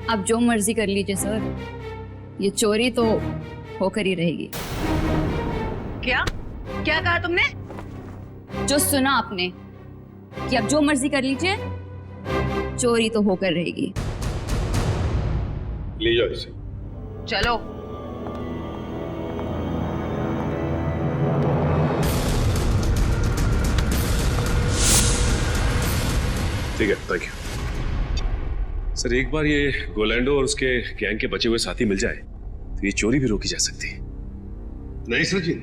आप जो मर्जी कर लीजिए सर, ये चोरी तो होकर ही रहेगी। क्या क्या कहा तुमने? जो सुना आपने कि आप जो मर्जी कर लीजिए, चोरी तो होकर रहेगी। ले जाओ इसे। चलो। ठीक है, थैंक यू सर। एक बार ये गोलैंडो और उसके गैंग के बचे हुए साथी मिल जाए तो ये चोरी भी रोकी जा सकती है। नहीं सचिन,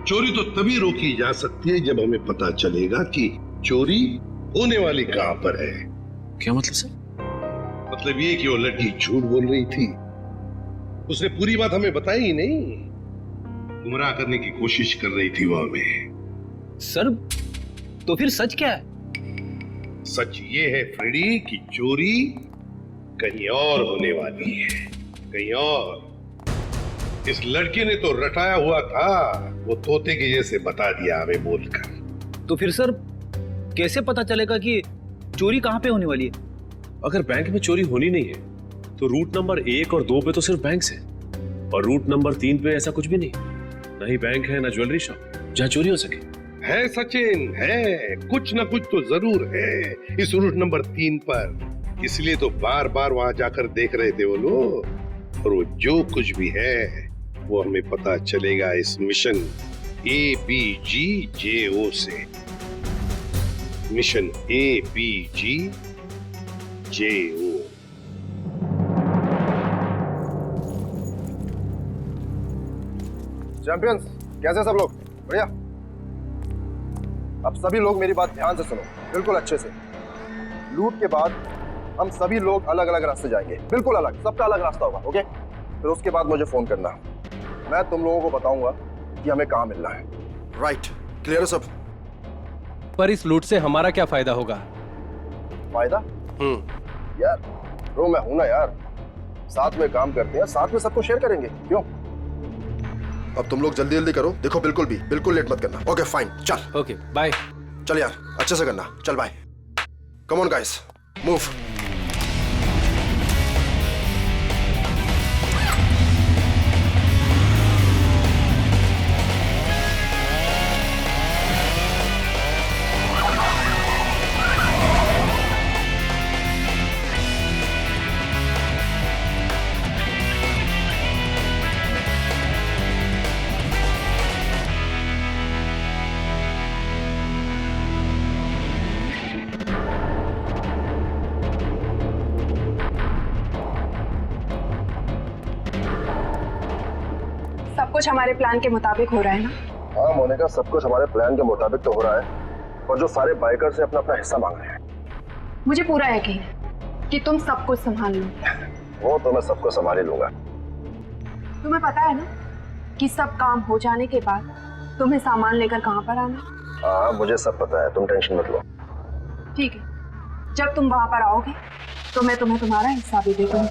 चोरी तो तभी रोकी जा सकती है जब हमें पता चलेगा कि चोरी होने वाली कहां पर है। क्या मतलब सर? मतलब ये कि वो लड़की झूठ बोल रही थी, उसने पूरी बात हमें बताई ही नहीं, गुमराह करने की कोशिश कर रही थी वो हमें। सर तो फिर सच क्या है? सच ये है फ्रेडी कि चोरी कहीं और होने वाली है, कहीं और। इस लड़के ने तो रटाया हुआ था, वो तोते के जैसे बता दिया हमें बोलकर। तो फिर सर कैसे पता चलेगा कि चोरी कहाँ पे होने वाली है? अगर बैंक में चोरी होनी नहीं है तो रूट नंबर 1 और 2 पे तो सिर्फ बैंक है, और रूट नंबर 3 पे ऐसा कुछ भी नहीं, ना ही बैंक है ना ज्वेलरी शॉप जहाँ चोरी हो सके। है सचिन, है कुछ ना कुछ तो जरूर है इस रूट नंबर 3 पर, इसलिए तो बार बार वहां जाकर देख रहे थे वो लोग। और वो जो कुछ भी है वो हमें पता चलेगा इस मिशन ABGJO से। Mission ABGJO। चैंपियंस, कैसे सब लोग? बढ़िया। अब सभी लोग मेरी बात ध्यान से सुनो, बिल्कुल अच्छे से। लूट के बाद हम सभी लोग अलग अलग रास्ते जाएंगे, बिल्कुल अलग, सबका अलग रास्ता होगा, ओके? फिर उसके बाद मुझे फोन करना, मैं तुम लोगों को बताऊंगा कि हमें कहां मिलना है। राइट, क्लियर है सब? पर इस लूट से हमारा क्या फायदा होगा? फायदा? यार ब्रो, मैं हूं ना यार, साथ में काम करते हैं, साथ में सबको शेयर करेंगे, क्यों? अब तुम लोग जल्दी जल्दी करो, देखो बिल्कुल लेट मत करना। ओके फाइन, चल। Okay bye. चल यार, अच्छे से करना, चल bye. Come on guys, move. कुछ हमारे प्लान के मुताबिक हो रहा है ना? हाँ मोनिका, सब कुछ हमारे प्लान के मुताबिक तो हो रहा है, और जो सारे बाइकर से अपना अपना हिस्सा मांग रहे हैं। मुझे पूरा यकीन है कि तुम सब कुछ संभाल लो। वो तो मैं सबको संभाल ही लूंगा। तुम्हें पता है ना कि सब काम हो जाने के बाद तुम्हें सामान लेकर कहाँ पर आना? हाँ मुझे सब पता है, तुम टेंशन मत लो। ठीक है, जब तुम वहां पर आओगे तो मैं तुम्हें तुम्हारा हिस्सा भी दे दूंगी।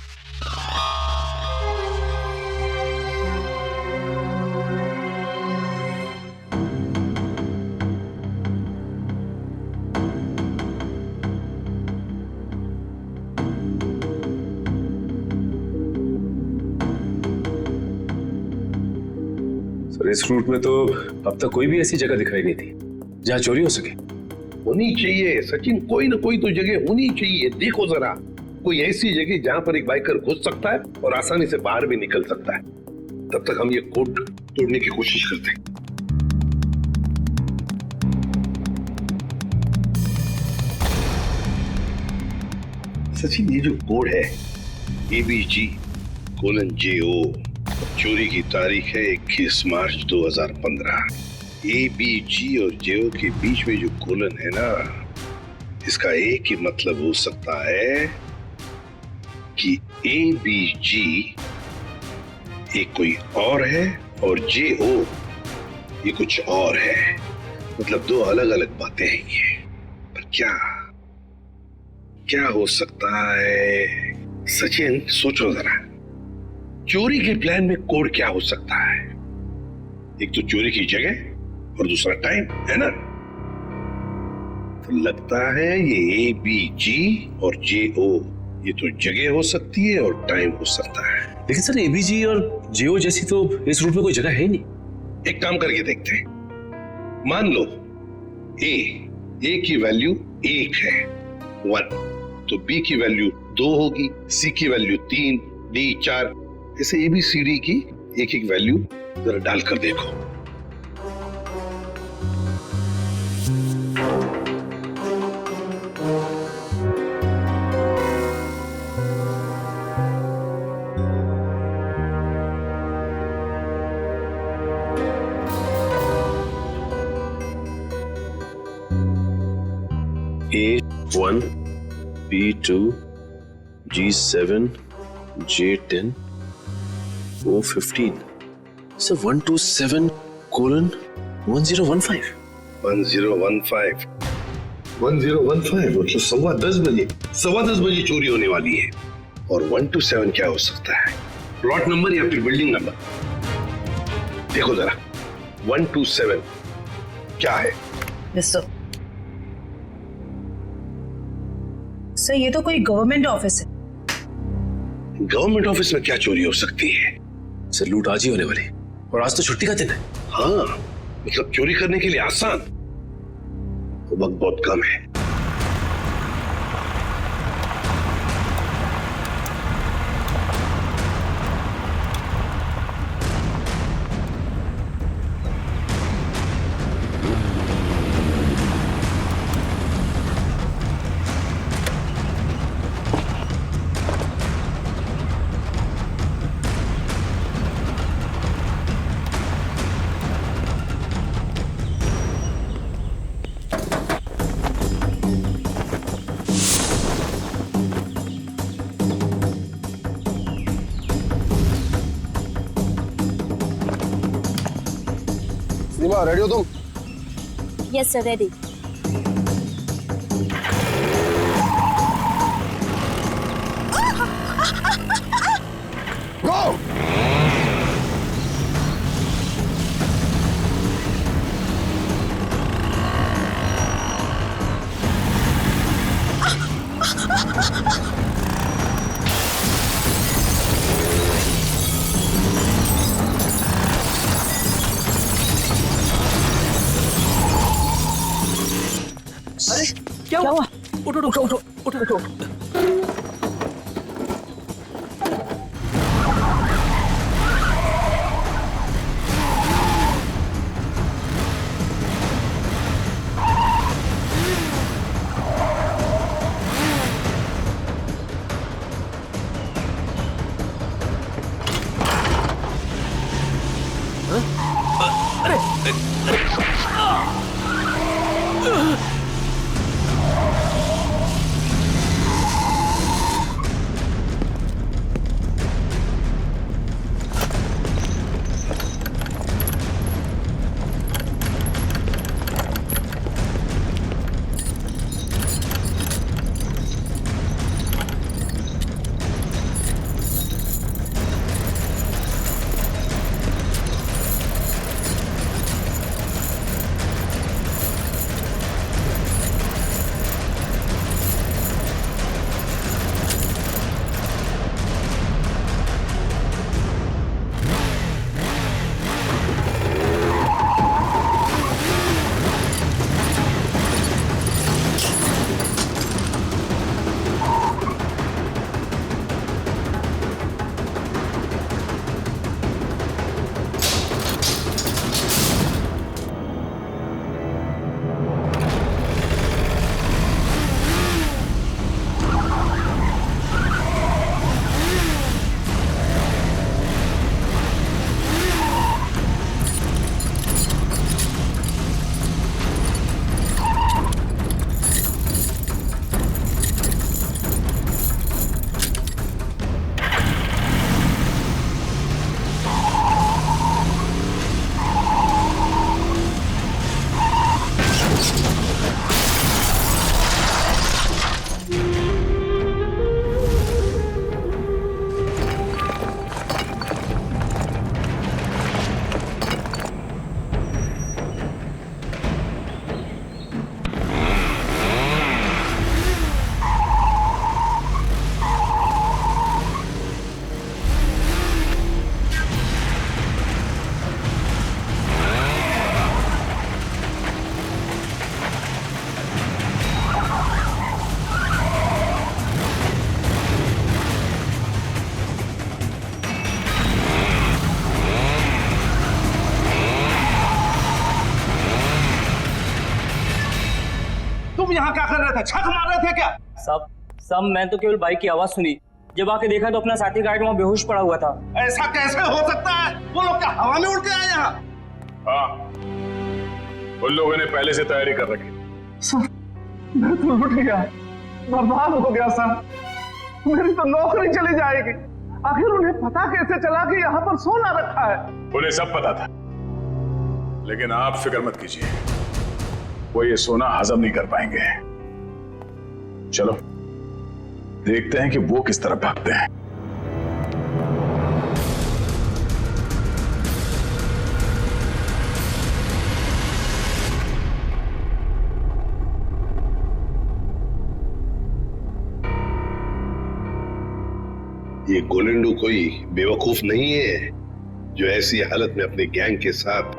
सर इस रूट में तो अब तक कोई भी ऐसी जगह दिखाई नहीं थी जहाँ चोरी हो सके। होनी चाहिए सचिन, कोई ना कोई तो जगह होनी चाहिए। देखो जरा, कोई ऐसी जगह जहां पर एक बाइकर घुस सकता है और आसानी से बाहर भी निकल सकता है। तब तक हम ये कोड तोड़ने की कोशिश करते हैं। सचिन, ये जो कोड है ABG:JO, चोरी की तारीख है 21 मार्च 2015। ABG और JO के बीच में जो कोलन है ना, इसका एक ही मतलब हो सकता है कि ABG एक कोई और है और JO ये कुछ और है। मतलब दो अलग अलग बातें हैं ये। पर क्या हो सकता है? सचिन, सोचो जरा, चोरी के प्लान में कोड क्या हो सकता है? एक तो चोरी की जगह और दूसरा टाइम, है ना? तो लगता है ये ABG और JO ये तो जगह हो सकती है और टाइम हो सकता है। लेकिन सर, ABG और JO जैसी तो इस रूट में कोई जगह है ही नहीं। एक काम करके देखते हैं। मान लो A की वैल्यू 1 है, 1, तो B की वैल्यू 2 होगी, C की वैल्यू 3, D 4, ऐसे ABCD की एक एक वैल्यू जरा डालकर देखो। A1, B2, G7, J10, O15. So 127:1015. 1015 मतलब 10:15 बजे, 10:15 बजे चोरी होने वाली है। और 127 क्या हो सकता है? प्लॉट नंबर या फिर बिल्डिंग नंबर? देखो जरा, 127 क्या है? सर, ये तो कोई गवर्नमेंट ऑफिस है। गवर्नमेंट ऑफिस में क्या चोरी हो सकती है? सर, लूट आज ही होने वाली, और आज तो छुट्टी का दिन है। हाँ, मतलब चोरी करने के लिए आसान, वक्त बहुत कम है। रेडी हो तुम? Yes sir, ready. गो! अरे क्या हुआ? उठो उठो उठो उठो उठो। तुम यहाँ क्या कर रहे थे? छक मार रहे थे क्या? सब मैं तो केवल बाइक की आवाज सुनी। जब आके देखा तो अपना साथी गाइड वहाँ बेहोश पड़ा हुआ था। ऐसा कैसे हो सकता है? वो लोग क्या हवा में उड़ के आए यहाँ? हाँ, उन लोगों ने पहले से तैयारी कर रखी। सर, मैं तो लुट गया, बर्बाद हो गया सर। मेरी तो नौकरी चली जाएगी। आखिर उन्हें पता कैसे चला कि यहाँ पर सोना रखा है? उन्हें सब पता था, लेकिन आप फिक्र मत कीजिए, वो ये सोना हजम नहीं कर पाएंगे। चलो देखते हैं कि वो किस तरफ भागते हैं। ये गोलेंडू कोई बेवकूफ नहीं है जो ऐसी हालत में अपने गैंग के साथ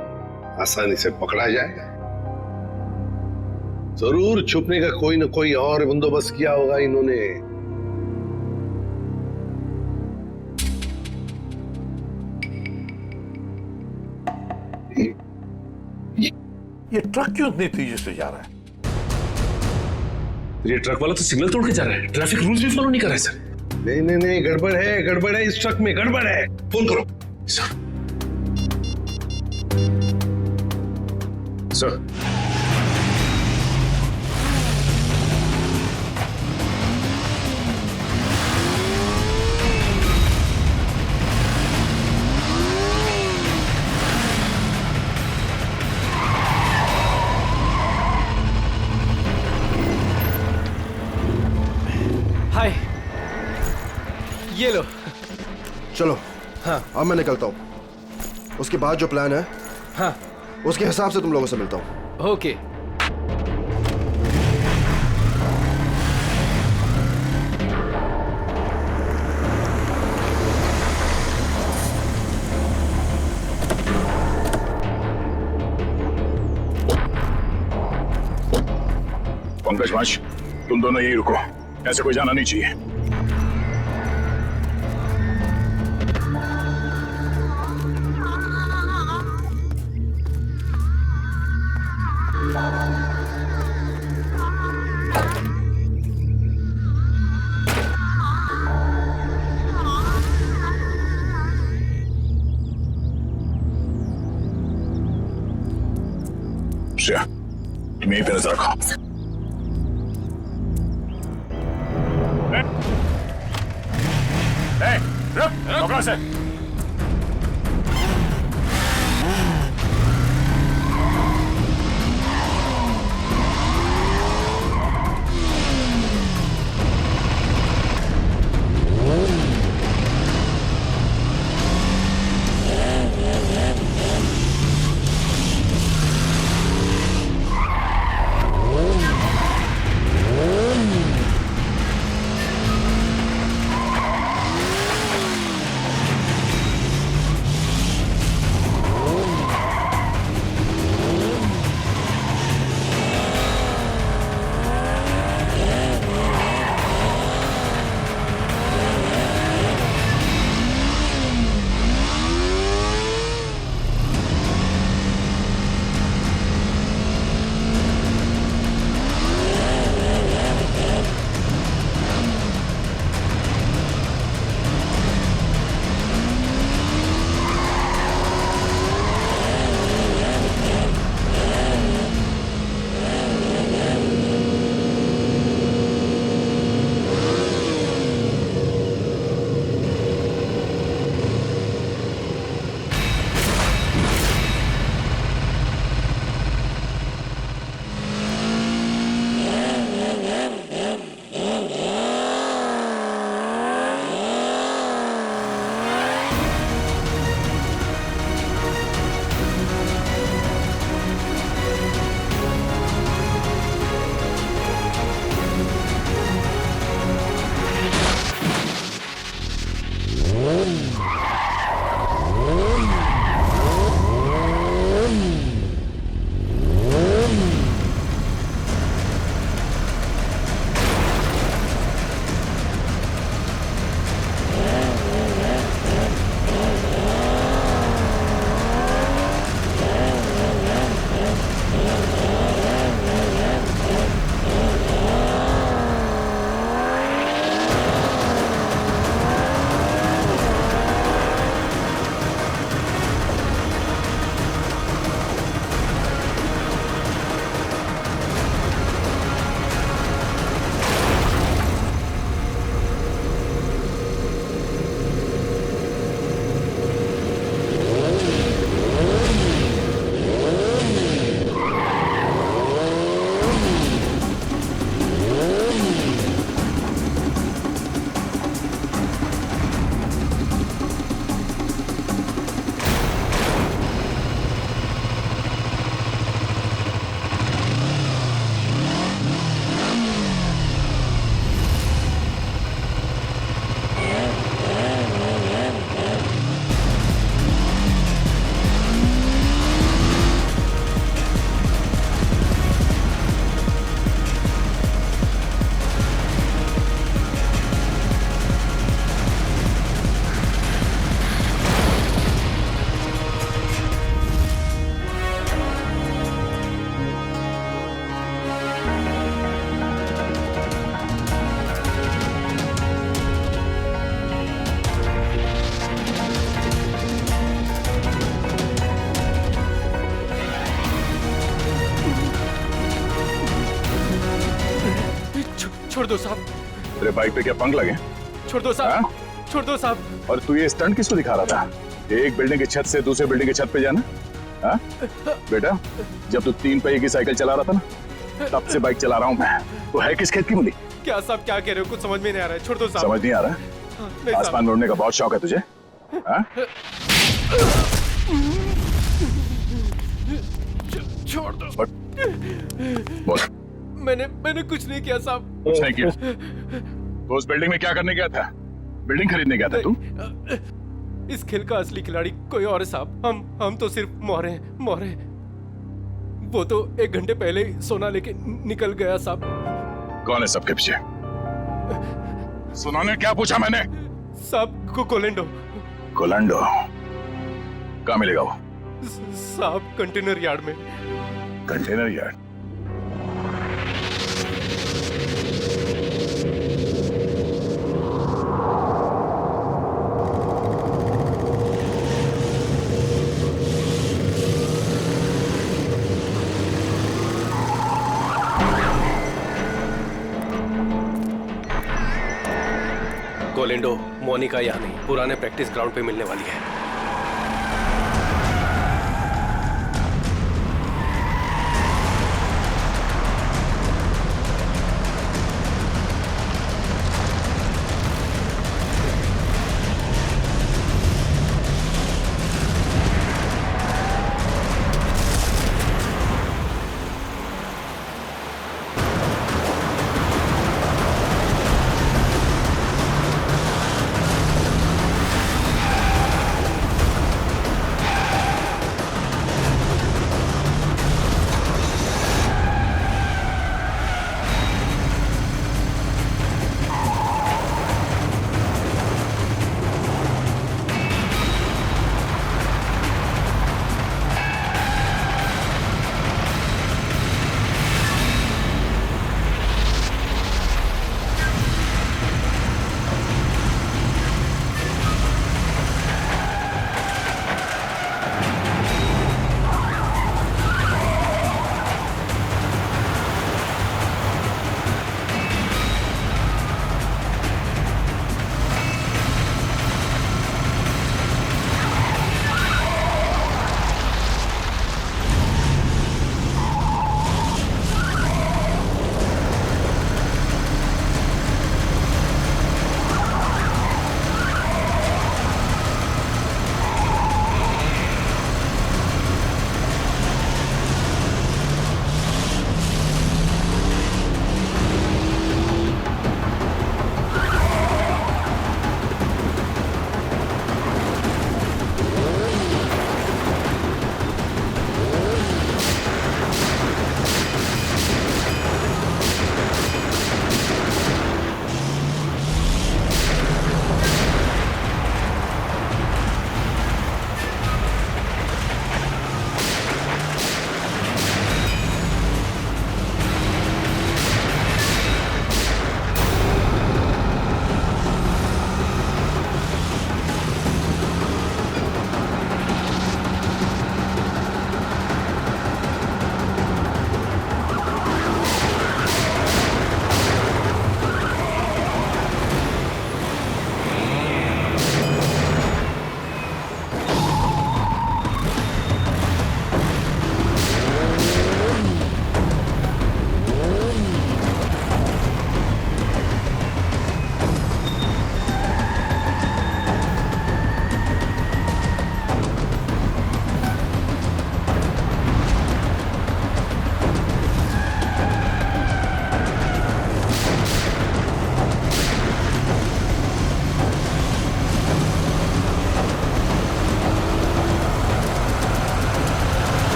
आसानी से पकड़ा जाए। जरूर छुपने का कोई ना कोई और बंदोबस्त किया होगा इन्होंने। ये ट्रक क्यों इतनी तेजी से जा रहा है? ये ट्रक वाला तो सिग्नल तोड़ के जा रहा है, ट्रैफिक रूल्स भी फॉलो नहीं कर रहा है सर। नहीं, गड़बड़ है, इस ट्रक में गड़बड़ है। फोन करो सर। सर, हाय, ये लो। चलो, हाँ अब मैं निकलता हूँ। उसके बाद जो प्लान है, हाँ उसके हिसाब से तुम लोगों से मिलता हूँ। ओके। पंकज माश, तुम दोनों यहीं रुको, ऐसे कोई जाना नहीं चाहिए। श्रेया, तुम यहीं पे नजर रखो। रुक से। छोड़ दो साहब। तेरे बाइक पे क्या पंख लगे? छोड़ दो साहब। छोड़ दो साहब। और तू ये स्टंट किसको दिखा रहा था? एक बिल्डिंग की छत से दूसरे बिल्डिंग की छत पे जाना? हाँ? बेटा, जब तू 3 पहिए की साइकिल चला रहा था ना, तब से बाइक चला रहा हूँ मैं। तो है किस खेत की मूली? क्या साहब क्या कह रहे हो? कुछ समझ में नहीं आ रहा है। छोड़ दो साहब। समझ नहीं आ रहा? नहीं आसमान साहब। में उड़ने का बहुत शौक है तुझे? हाँ? छोड़ दो। बोल। मैंने कुछ नहीं किया साहब। कुछ नहीं किया? तो उस बिल्डिंग में क्या करने गया था? बिल्डिंग खरीदने गया था तू? इस खेल का असली खिलाड़ी कोई और है साहब। हम तो सिर्फ मोहरे हैं, मोहरे। वो तो 1 घंटे पहले ही सोना लेके निकल गया साहब। कौन है सबके पीछे? सुनाने क्या पूछा मैंने? साहब को कोलेंडो। कोलंडो? कहाँ मिलेगा वो? साहब कंटेनर यार्ड में। Container yard? कोलेंडो मोनिका यहाँ नहीं, पुराने प्रैक्टिस ग्राउंड पे मिलने वाली है।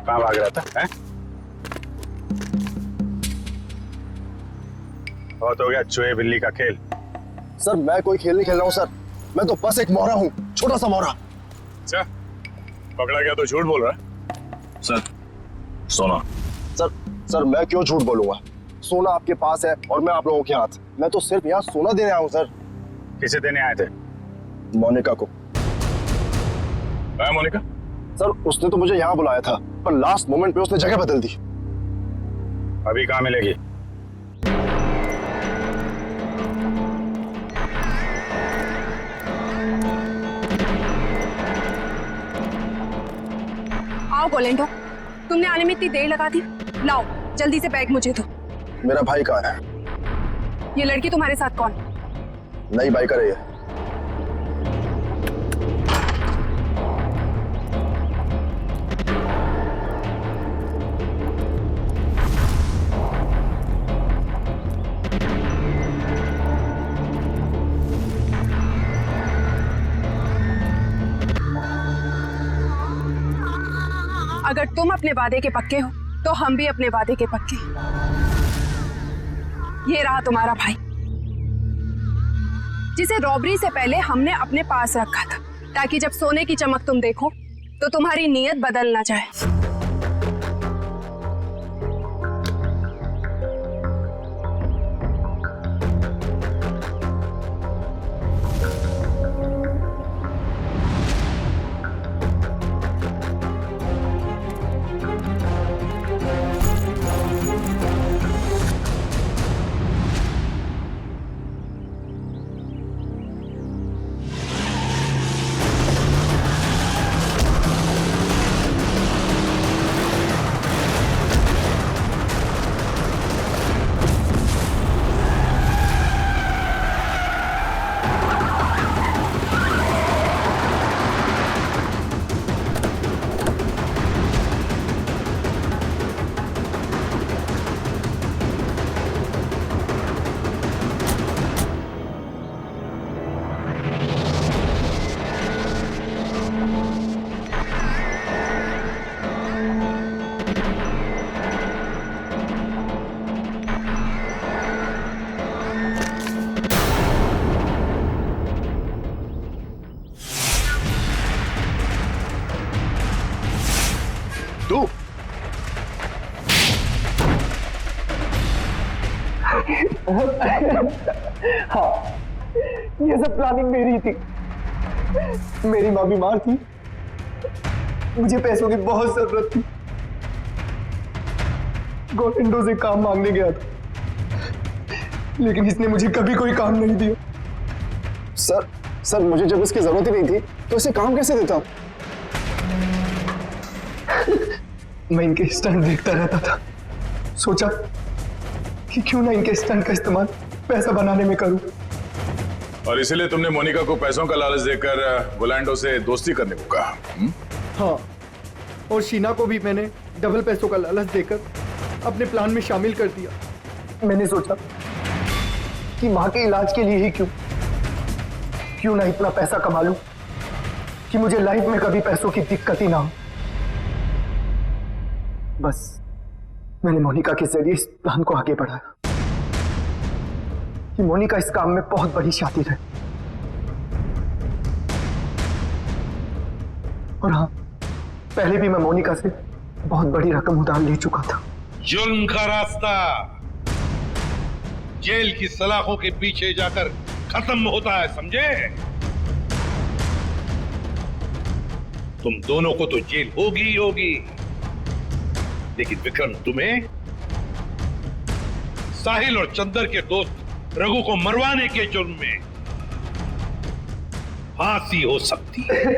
कहाँ भाग रहा था? हैं? बहुत हो गया चूहे बिल्ली का खेल। सर मैं कोई खेल नहीं खेल रहा हूँ सर, मैं तो बस एक मोहरा हूँ, छोटा सा मोहरा। अच्छा, पकड़ा गया तो झूठ बोल रहा है? सर सोना। सर मैं क्यों झूठ बोलूंगा? सोना आपके पास है और मैं आप लोगों के हाथ। मैं तो सिर्फ यहाँ सोना देने आया हूँ सर। किसे देने आए थे? मोनिका को। मोनिका? सर उसने तो मुझे यहाँ बुलाया था, पर लास्ट मोमेंट पे उसने जगह बदल दी। अभी कहाँ मिलेगी? आओ गोलेंडो, तुमने आने में इतनी देर लगा दी। लाओ जल्दी से बैग मुझे दो। मेरा भाई कहाँ है? ये लड़की तुम्हारे साथ कौन? नई बाइकर है ये। अगर तुम अपने वादे के पक्के हो तो हम भी अपने वादे के पक्के। ये रहा तुम्हारा भाई, जिसे रॉबरी से पहले हमने अपने पास रखा था, ताकि जब सोने की चमक तुम देखो तो तुम्हारी नीयत बदल ना जाए। तू हाँ, ये सब प्लानिंग मेरी थी। मेरी माँ बीमार थी, मुझे पैसों की बहुत जरूरत थी। गोविंदो से काम मांगने गया था, लेकिन इसने मुझे कभी कोई काम नहीं दिया। सर मुझे जब इसकी जरूरत ही नहीं थी तो इसे काम कैसे देता? मैं इनके स्टंट देखता रहता था, सोचा कि क्यों ना इनके स्टंट का इस्तेमाल पैसा बनाने में करूं। और इसीलिए तुमने मोनिका को पैसों का लालच देकर गोलैंडो से दोस्ती करने को कहा? हाँ, और शीना को भी मैंने डबल पैसों का लालच देकर अपने प्लान में शामिल कर दिया। मैंने सोचा कि माँ के इलाज के लिए ही क्यों ना इतना पैसा कमा लूं कि मुझे लाइफ में कभी पैसों की दिक्कत ही ना हो। बस मैंने मोनिका के जरिए इस प्लान को आगे बढ़ाया कि मोनिका इस काम में बहुत बड़ी शातिर है। और हाँ, पहले भी मैं मोनिका से बहुत बड़ी रकम उधार ले चुका था। जुल्म का रास्ता जेल की सलाखों के पीछे जाकर खत्म होता है, समझे? तुम दोनों को तो जेल होगी ही होगी, लेकिन विक्रम तुम्हें साहिल और चंदर के दोस्त रघु को मरवाने के जुर्म में फांसी हो सकती है।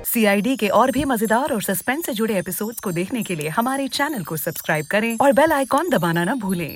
CID के और भी मजेदार और सस्पेंस से जुड़े एपिसोड्स को देखने के लिए हमारे चैनल को सब्सक्राइब करें और बेल आइकॉन दबाना ना भूलें।